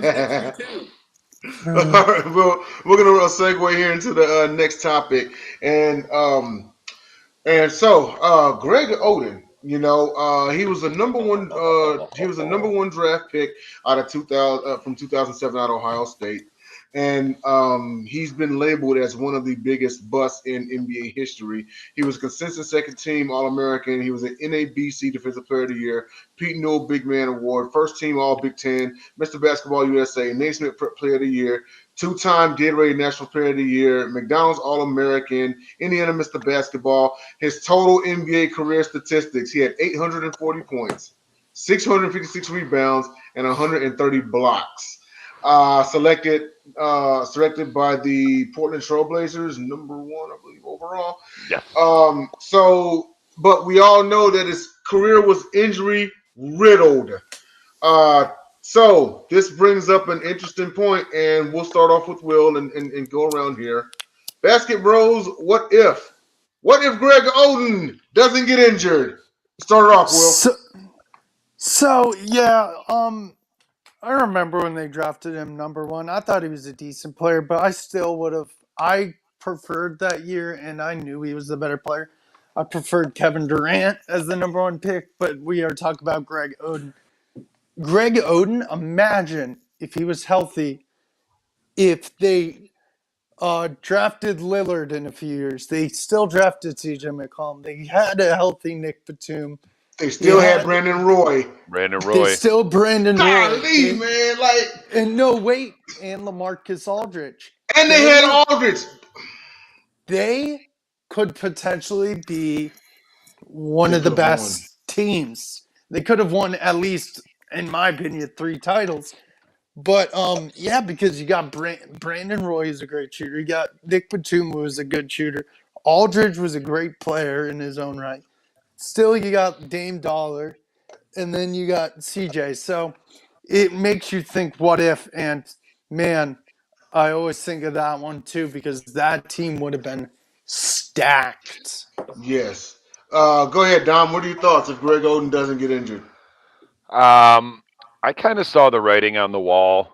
next year too. All right, well, we're gonna segue here into the next topic, and so Greg Oden, he was a number one draft pick out of 2000 from 2007 out of Ohio State, and he's been labeled as one of the biggest busts in NBA history. He was a consistent second team All-American. He was an NABC Defensive Player of the Year, Pete Newell Big Man Award, first team All Big Ten, Mr. Basketball USA, Naismith Player of the Year, two-time Gatorade National Player of the Year, McDonald's All-American, Indiana Mr. Basketball. His total NBA career statistics: he had 840 points, 656 rebounds, and 130 blocks. Selected by the Portland Trailblazers, number 1, I believe, overall. Yes. But we all know that his career was injury riddled. So this brings up an interesting point, and we'll start off with Will and go around here. Basket Bros, what if? What if Greg Oden doesn't get injured? Start it off, Will. So yeah, I remember when they drafted him number 1. I thought he was a decent player, but I still would have. I preferred that year, and I knew he was the better player. I preferred Kevin Durant as the number 1 pick, but we are talking about Greg Oden. Greg Oden, imagine if he was healthy, if they drafted Lillard in a few years. They still drafted CJ McCollum. They had a healthy Nick Batum. They still had Brandon Roy. Brandon They Roy. still Brandon Roy. Golly, man, like, And no, wait, and LaMarcus Aldridge. and they had Aldridge. They could potentially be one They of the could have best teams. They could have won at least, in my opinion, 3 titles. But yeah, because you got Brandon Roy is a great shooter. You got Nick Batum, who was a good shooter. Aldridge was a great player in his own right. Still, you got Dame Dollar, and then you got CJ. So it makes you think, what if? And man, I always think of that one too, because that team would have been stacked. Yes. Go ahead, Dom. What are your thoughts if Greg Oden doesn't get injured? I kind of saw the writing on the wall.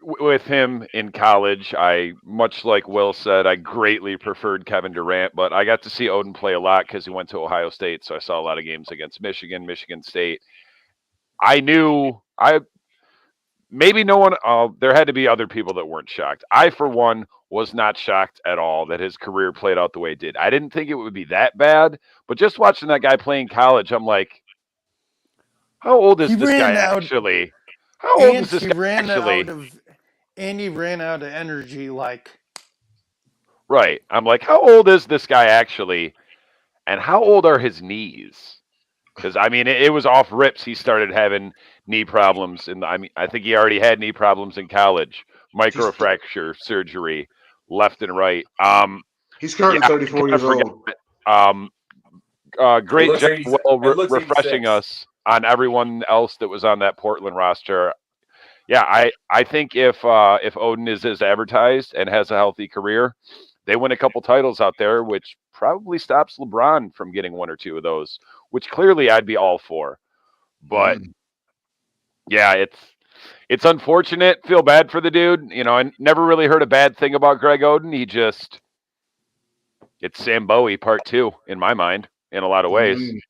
With him in college, much like Will said, I greatly preferred Kevin Durant, but I got to see Oden play a lot because he went to Ohio State, so I saw a lot of games against Michigan, Michigan State. Maybe no one, there had to be other people that weren't shocked. I, for one, was not shocked at all that his career played out the way it did. I didn't think it would be that bad, but just watching that guy play in college, I'm like, how old is this guy actually? How old is this guy actually? And he ran out of energy, like. Right. I'm like, how old is this guy actually? And how old are his knees? Because, I mean, it was off rips. He started having knee problems. I think he already had knee problems in college. Microfracture surgery left and right. He's currently 34 years old. Great job, Will, refreshing us on everyone else that was on that Portland roster. Yeah, I think if Oden is as advertised and has a healthy career, they win a couple titles out there, which probably stops LeBron from getting 1 or 2 of those, which clearly I'd be all for. But yeah, it's unfortunate. Feel bad for the dude. You know, I never really heard a bad thing about Greg Oden. It's Sam Bowie part 2 in my mind in a lot of ways.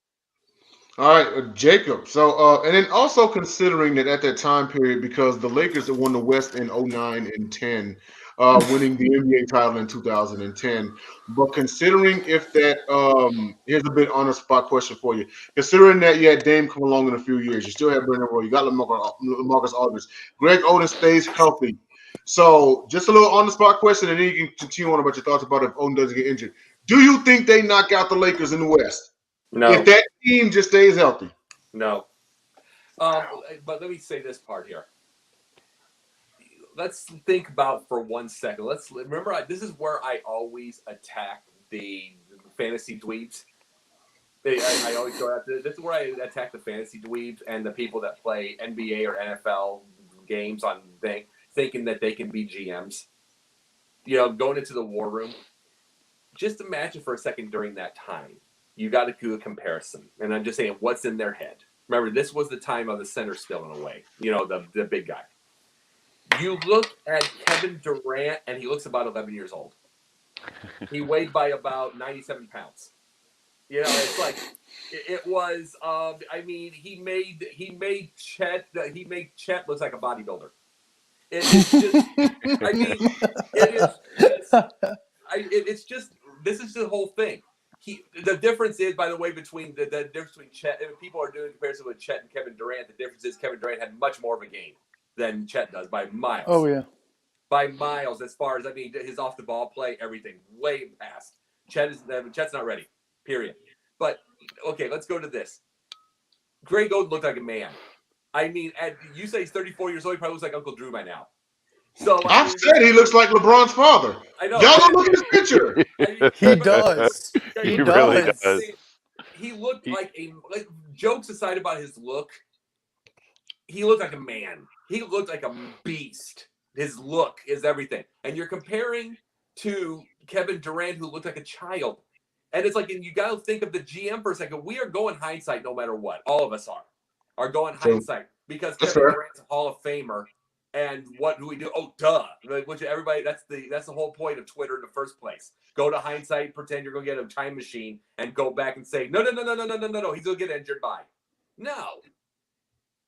All right, Jacob. So, and then also considering that at that time period, because the Lakers had won the West in 09 and 10, winning the NBA title in 2010. But considering if that, here's a bit on the spot question for you. Considering that you had Dame come along in a few years, you still have Brandon Roy, you got LaMarcus Aldridge, Greg Oden stays healthy. So, just a little on the spot question, and then you can continue on about your thoughts about if Oden doesn't get injured. Do you think they knock out the Lakers in the West? No. If that team just stays healthy. No. But let me say this part here. Let's think about for 1 second. Let's remember, this is where I always attack the fantasy dweebs. I always go after this is where I attack the fantasy dweebs and the people that play NBA or NFL games on thinking that they can be GMs. You know, going into the war room. Just imagine for a second during that time. You got to do a comparison. And I'm just saying, what's in their head? Remember, this was the time of the center still in a way. You know, the big guy. You look at Kevin Durant, and he looks about 11 years old. He weighed by about 97 pounds. You know, it's like it was. I mean, he made Chet looks like a bodybuilder. It's just. I mean, it's just. This is the whole thing. The difference is, by the way, between the difference between Chet, and people are doing a comparison with Chet and Kevin Durant. The difference is Kevin Durant had much more of a game than Chet does by miles. Oh yeah, by miles. As far as his off the ball play, everything way past. Chet's not ready. Period. But okay, let's go to this. Greg Oden looked like a man. I mean, you say he's 34 years old. He probably looks like Uncle Drew by now. So I've said he looks like LeBron's father. I know. Y'all don't look at his picture. He does. He really does. He looked like jokes aside about his look. He looked like a man. He looked like a beast. His look is everything. And you're comparing to Kevin Durant, who looked like a child. And it's like, and you got to think of the GM for a second. We are going hindsight no matter what. All of us are going hindsight because Kevin Durant's a Hall of Famer. And what do we do? Oh, duh. Which everybody, that's the whole point of Twitter in the first place. Go to hindsight, pretend you're going to get a time machine, and go back and say, no. He's going to get injured by. No.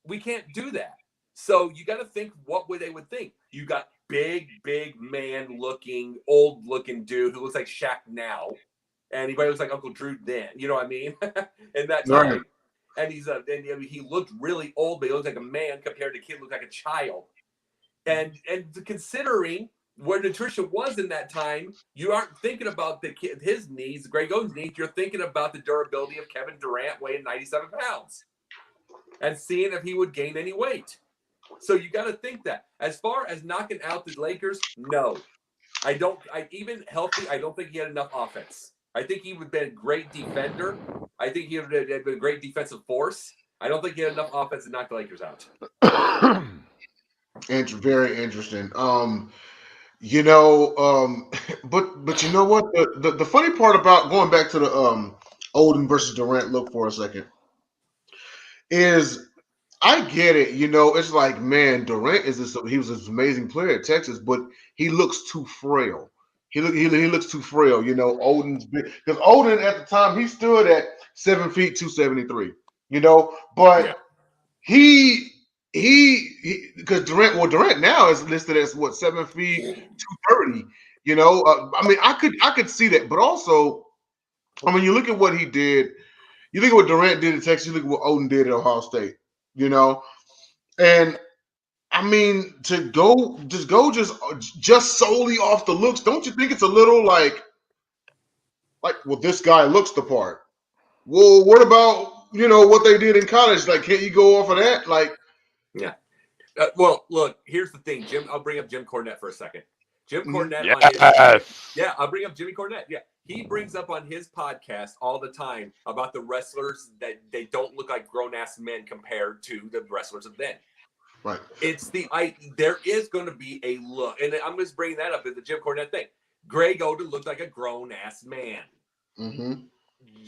We can't do that. So you got to think what they would think. You got big man looking, old looking dude who looks like Shaq now. And anybody looks like Uncle Drew then. You know what I mean? In that time. Right. And he looked really old, but he looked like a man compared to kid looked like a child. And considering where nutrition was in that time, you aren't thinking about his needs, Greg Oden's needs. You're thinking about the durability of Kevin Durant weighing 97 pounds and seeing if he would gain any weight. So you got to think that. As far as knocking out the Lakers, no. Even healthy, I don't think he had enough offense. I think he would have been a great defender. I think he would have been a great defensive force. I don't think he had enough offense to knock the Lakers out. Very interesting. But you know what? The funny part about going back to the Oden versus Durant look for a second is I get it. It's like, man, Durant he was an amazing player at Texas, but he looks too frail. He looks too frail. Oden's big because Oden at the time he stood at 7 feet 273. But he because Durant now is listed as 7 feet 230. I could see that, but also, you look at what he did. You look at what Durant did at Texas. You look at what Oden did at Ohio State. And to go just solely off the looks, don't you think it's a little like, well, this guy looks the part. Well, what about what they did in college? Like, can't you go off of that? Like, yeah. Well, look, here's the thing, Jim. I'll bring up Jim Cornette for a second. Jim Cornette. I'll bring up Jimmy Cornette. Yeah, he brings up on his podcast all the time about the wrestlers that they don't look like grown-ass men compared to the wrestlers of then. Right. It's there is going to be a look, and I'm just bringing that up as the Jim Cornette thing. Greg Oden looked like a grown-ass man. Mm-hmm.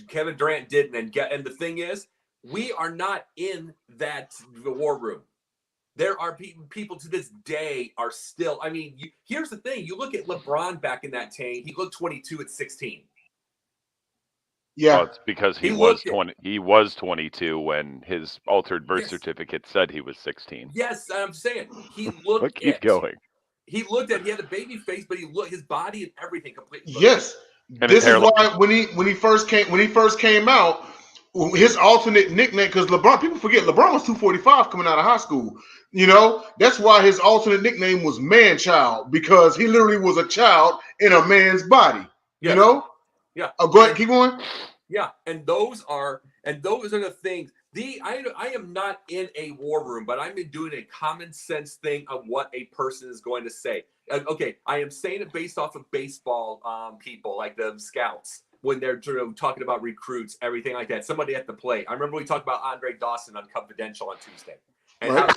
Kevin Durant didn't, and the thing is, we are not in the war room. There are people to this day are still. Here's the thing: you look at LeBron back in that time; he looked 22 at 16. Yeah, well, it's because he was 20. He was 22 when his altered birth certificate said he was 16. Yes, I'm saying he looked. But keep going. He looked at. He had a baby face, but his body and everything completely. Yes, this is why when he first came out, his alternate nickname, because LeBron, people forget LeBron was 245 coming out of high school. That's why his alternate nickname was Man Child, because he literally was a child in a man's body. Yes. Yeah. Oh, go ahead, keep going. Yeah, and those are the things. I am not in a war room, but I'm doing a common sense thing of what a person is going to say. Okay, I am saying it based off of baseball people like the scouts when they're talking about recruits, everything like that. Somebody at the plate. I remember we talked about Andre Dawson on Confidential on Tuesday. And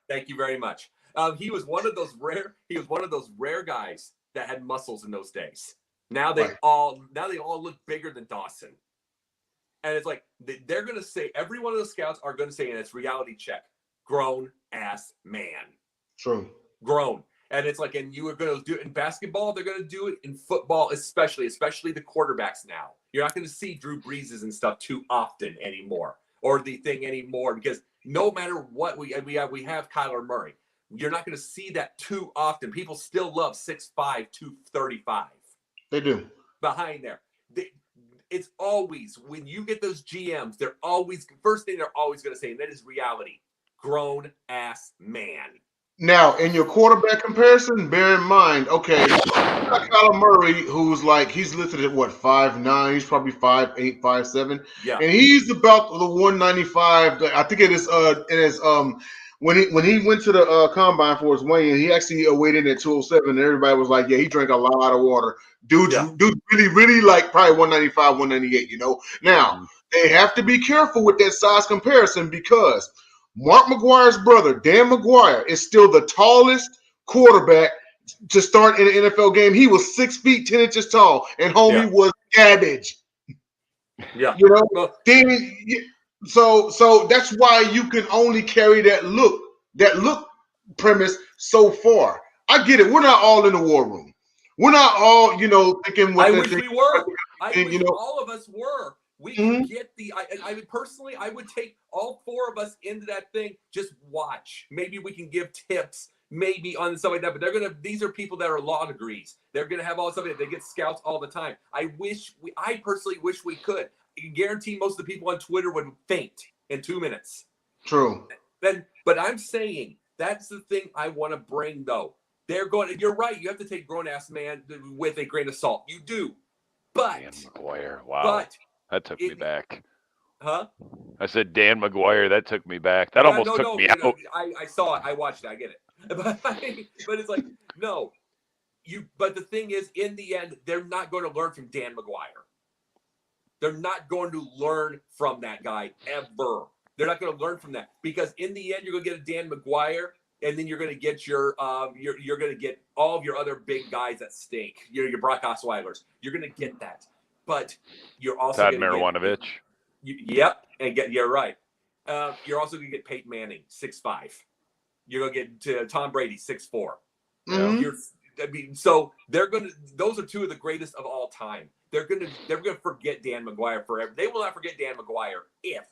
thank you very much. He was one of those rare guys that had muscles in those days. Now they all look bigger than Dawson. And it's like they're going to say, every one of those scouts are going to say, and it's reality check, grown ass man. True. Grown. And it's like, and you are going to do it in basketball. They're going to do it in football, especially the quarterbacks now. You're not going to see Drew Breeses and stuff too often anymore, or the thing anymore, because no matter what we have Kyler Murray. You're not going to see that too often. People still love 6'5", 235. They do. Behind there. It's always, when you get those GMs, they're always, first thing they're always going to say, and that is reality. Grown ass man. Now, in your quarterback comparison, bear in mind, okay, you got Kyler Murray, who's he's listed at 5'9", he's probably 5'8", 5'7", yeah, and he's about the 195. I think it is. When he went to the combine for his weigh-in, he actually weighed in at 207, and everybody was like, yeah, he drank a lot of water. Dude, really probably 195, 198. Now they have to be careful with that size comparison because Mark McGuire's brother, Dan McGuire, is still the tallest quarterback to start in an NFL game. He was 6 feet 10 inches tall, and homie was garbage. Yeah, you know. Then so that's why you can only carry that look premise so far. I get it. We're not all in the war room. We're not all thinking what I that wish thing. we were. I And, wish all of us were. We can get the. I mean, personally, I would take all 4 of us into that thing. Just watch. Maybe we can give tips. Maybe on stuff like that. But these are people that are law degrees. They're gonna have all stuff. They get scouts all the time. I personally wish we could. I can guarantee most of the people on Twitter would faint in 2 minutes. True. But I'm saying that's the thing I want to bring though. You're right. You have to take grown-ass man with a grain of salt. You do. But Dan McGuire. Wow. But that took me back. Huh? I said Dan McGuire. That took me back. That almost took me out. I saw it. I watched it. I get it. But it's like, no. But the thing is, in the end, they're not going to learn from Dan McGuire. They're not going to learn from that guy ever. They're not going to learn from that because in the end, you're going to get a Dan McGuire, and then you're going to get you're going to get all of your other big guys that stink. Your Brock Osweilers. You're going to get that, but you're also Todd Marijuanovich. Yep, you're right. You're also going to get Peyton Manning, 6'5". You're going to get Tom Brady, 6'4". So they're going to. Those are 2 of the greatest of all time. They're going to forget Dan McGuire forever. They will not forget Dan McGuire if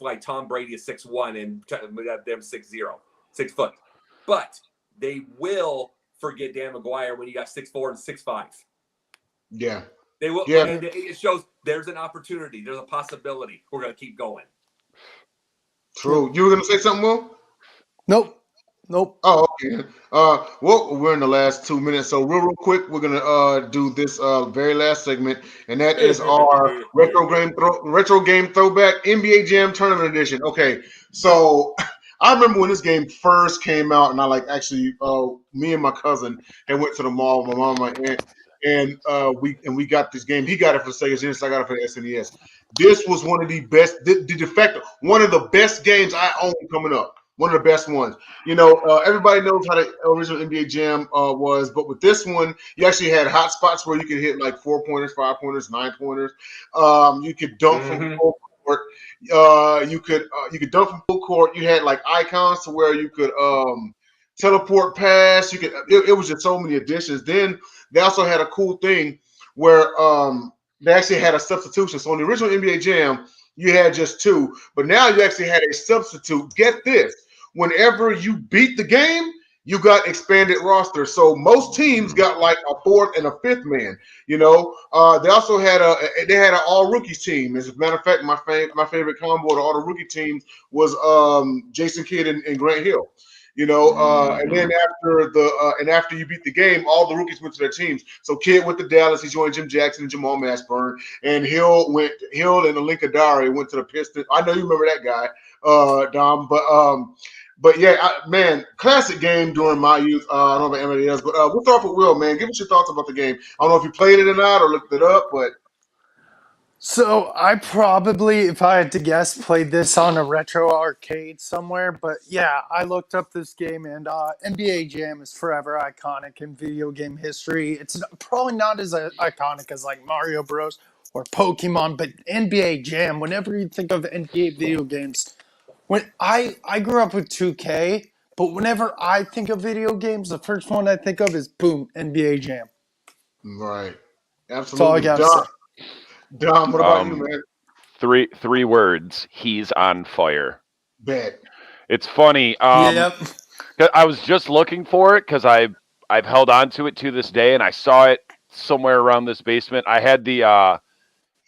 like Tom Brady is 6'1" and them 6'0", 6 foot. But they will forget Dan McGuire when you got 6'4" and 6'5". Yeah. They will. Yeah. And it shows there's an opportunity. There's a possibility. We're going to keep going. True. You were going to say something, Will? Nope. Oh, okay. Well, we're in the last 2 minutes, so real quick, we're gonna do this very last segment, and that is our retro game throwback NBA Jam Tournament Edition. Okay, so I remember when this game first came out, and me and my cousin had went to the mall, my mom, and my aunt, and we got this game. He got it for Sega Genesis, I got it for the SNES. This was one of the best, one of the best games I owned coming up. One of the best ones. Everybody knows how the original NBA Jam was, but with this one, you actually had hot spots where you could hit like 4-pointers, 5-pointers, 9-pointers. You could dunk from full court. You could dunk from full court. You had like icons to where you could teleport pass. It was just so many additions. Then they also had a cool thing where they actually had a substitution. So in the original NBA Jam, you had just 2, but now you actually had a substitute. Get this. Whenever you beat the game, you got expanded roster. So most teams got like a 4th and a 5th man. They also had an all rookies team. As a matter of fact, my favorite combo of all the rookie teams was Jason Kidd and Grant Hill. And then after you beat the game, all the rookies went to their teams. So Kidd went to Dallas, he joined Jim Jackson and Jamal Mashburn, and Hill and Alinka Dare went to the Pistons. I know you remember that guy, Dom, but yeah, man, classic game during my youth. I don't know about anybody else, but we'll start with Will, man. Give us your thoughts about the game. I don't know if you played it or not or looked it up, but. So I probably, if I had to guess, played this on a retro arcade somewhere. But yeah, I looked up this game, and NBA Jam is forever iconic in video game history. It's probably not as iconic as like Mario Bros. Or Pokemon, but NBA Jam, whenever you think of NBA video games, when I grew up with 2K, but whenever I think of video games, the first one I think of is boom, NBA Jam. Right. Absolutely. That's all I got to say. Dom, what about you, man? Three words. He's on fire. Bet. It's funny. Yep. I was just looking for it because I've held on to it to this day, and I saw it somewhere around this basement. I had the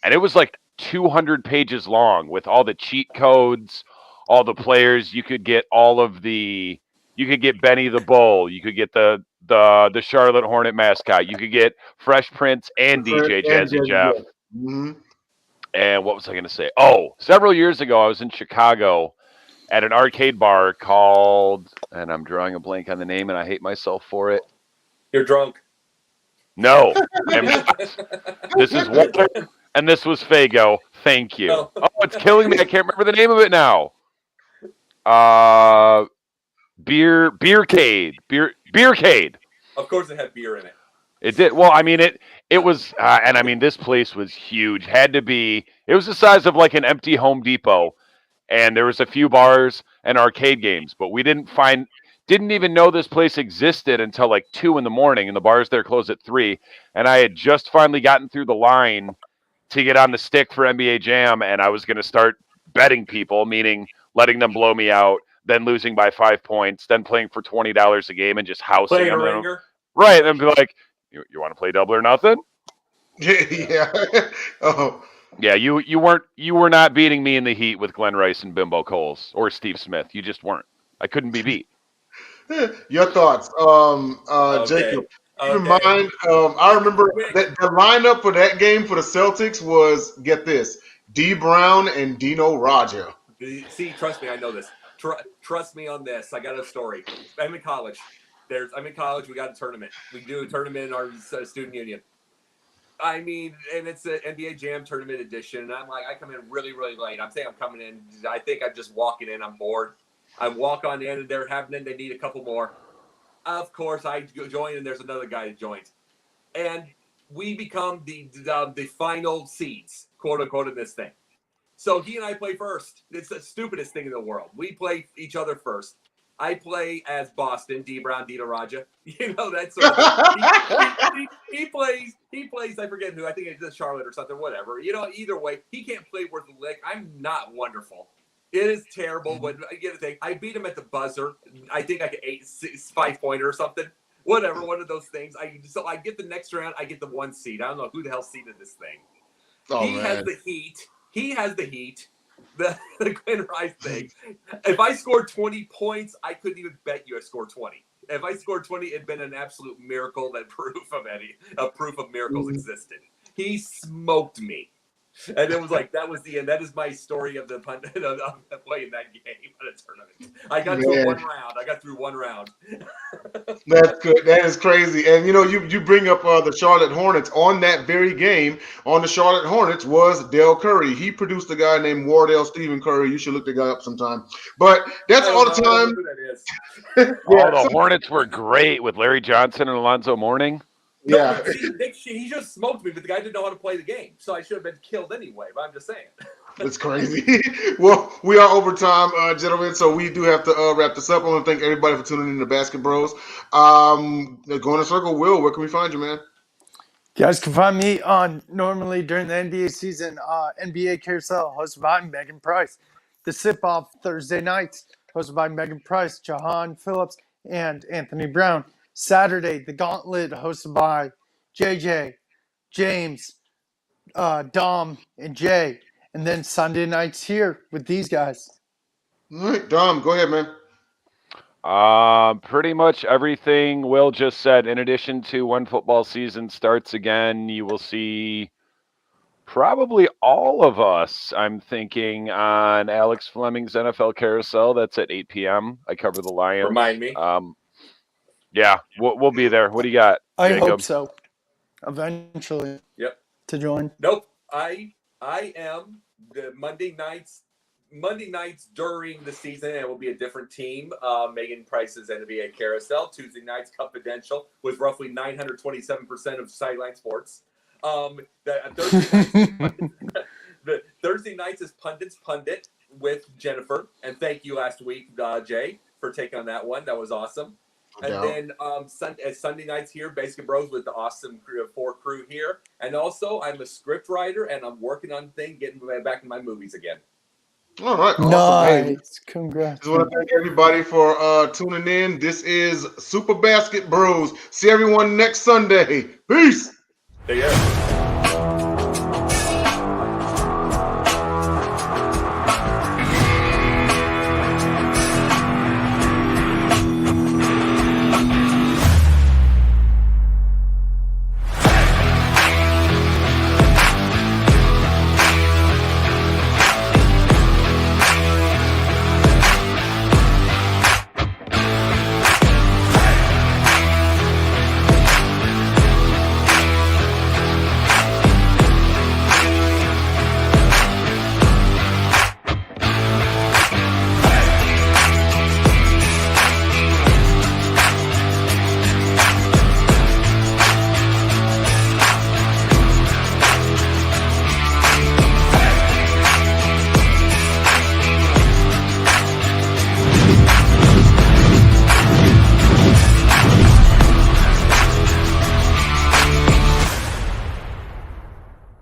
and it was like 200 pages long with all the cheat codes, all the players. You could get you could get Benny the Bull. You could get the Charlotte Hornet mascot. You could get Fresh Prince and DJ Jazzy Jeff. Mm-hmm. And what was I going to say? Oh, several years ago, I was in Chicago at an arcade bar called, and I'm drawing a blank on the name, and I hate myself for it. You're drunk. No. This is Walter, and this was Fago. Thank you. Oh, it's killing me. I can't remember the name of it now. Beercade. Of course, it had beer in it. It did. Well, I mean, it was, and I mean, this place was huge. Had to be. It was the size of like an empty Home Depot, and there was a few bars and arcade games, but we didn't even know this place existed until like 2 in the morning, and the bars there closed at 3. And I had just finally gotten through the line to get on the stick for NBA Jam, and I was going to start betting people, meaning letting them blow me out, then losing by 5 points, then playing for $20 a game and just housing Playing a them. ringer. Right, and be like, you want to play double or nothing? Yeah. Oh. Yeah, you were not beating me in the heat with Glenn Rice and Bimbo Coles or Steve Smith. You just weren't. I couldn't be beat. Your thoughts, Jacob. Keep in mind, I remember that the lineup for that game for the Celtics was, get this, D. Brown and Dino Raja. See, trust me, I know this. Trust me on this. I got a story. I'm in college. I'm in college. We got a tournament. We do a tournament in our student union. I mean, and it's an NBA Jam tournament edition. And I'm like, I come in really, really late. I'm saying I'm coming in. I think I'm just walking in. I'm bored. I walk on in, and they're having. They need a couple more. Of course, I join, and there's another guy that joins, and we become the final seeds, quote unquote, in this thing. So he and I play first. It's the stupidest thing in the world. We play each other first. I play as Boston, D. Brown, Dino Raja. You know, that's sort of, he plays. I forget who. I think it's Charlotte or something. Whatever. You know, either way, he can't play worth a lick. I'm not wonderful. It is terrible. But I get a thing. I beat him at the buzzer. I think I could 5-pointer or something. Whatever. One of those things. So I get the next round. I get the 1 seed. I don't know who the hell seeded this thing. Oh, he has the heat. The Glenn Rice thing. If I scored 20 points, I couldn't even bet you I scored 20. If I scored 20, it'd been an absolute miracle that proof of miracles existed. He smoked me. And it was like, that was the end. That is my story of playing that game at a tournament. I got through one round. I got through one round. That's good. That is crazy. And you know, you bring up the Charlotte Hornets. On that very game, on the Charlotte Hornets was Dell Curry. He produced a guy named Wardell Stephen Curry. You should look the guy up sometime. But that's all the time. I don't know who that is. The Hornets were great with Larry Johnson and Alonzo Mourning. Yeah. No, he just smoked me, but the guy didn't know how to play the game, so I should have been killed anyway. But I'm just saying. That's crazy. Well, we are over time, gentlemen, so we do have to wrap this up. I want to thank everybody for tuning in to Basketbros. Going in circle, Will, where can we find you, man? You guys can find me on, normally during the NBA season, NBA Carousel, hosted by Megan Price. The Sip Off Thursday nights, hosted by Megan Price, Jahan Phillips, and Anthony Brown. Saturday, The Gauntlet, hosted by JJ, James, Dom, and Jay. And then Sunday nights here with these guys. All right, Dom, go ahead, man. Pretty much everything Will just said. In addition to when football season starts again, you will see probably all of us, I'm thinking, on Alex Fleming's NFL Carousel. That's at 8 p.m. I cover the Lions. Remind me. Yeah, we'll be there. What do you got, I Jacob? hope so. Eventually. Yep. To join. Nope. I am the Monday nights during the season. It will be a different team. Megan Price's NBA Carousel. Tuesday nights Confidential with roughly 927% of Sideline Sports. Thursday nights is Pundits Pundit with Jennifer. And thank you last week, Jay, for taking on that one. That was awesome. And then Sunday nights here, Basketbros with the awesome crew here. And also, I'm a script writer, and I'm working on getting back in my movies again. All right. Awesome. Nice. Congrats. Just want to thank everybody for tuning in. This is Super Basket Bros. See everyone next Sunday. Peace. Yeah.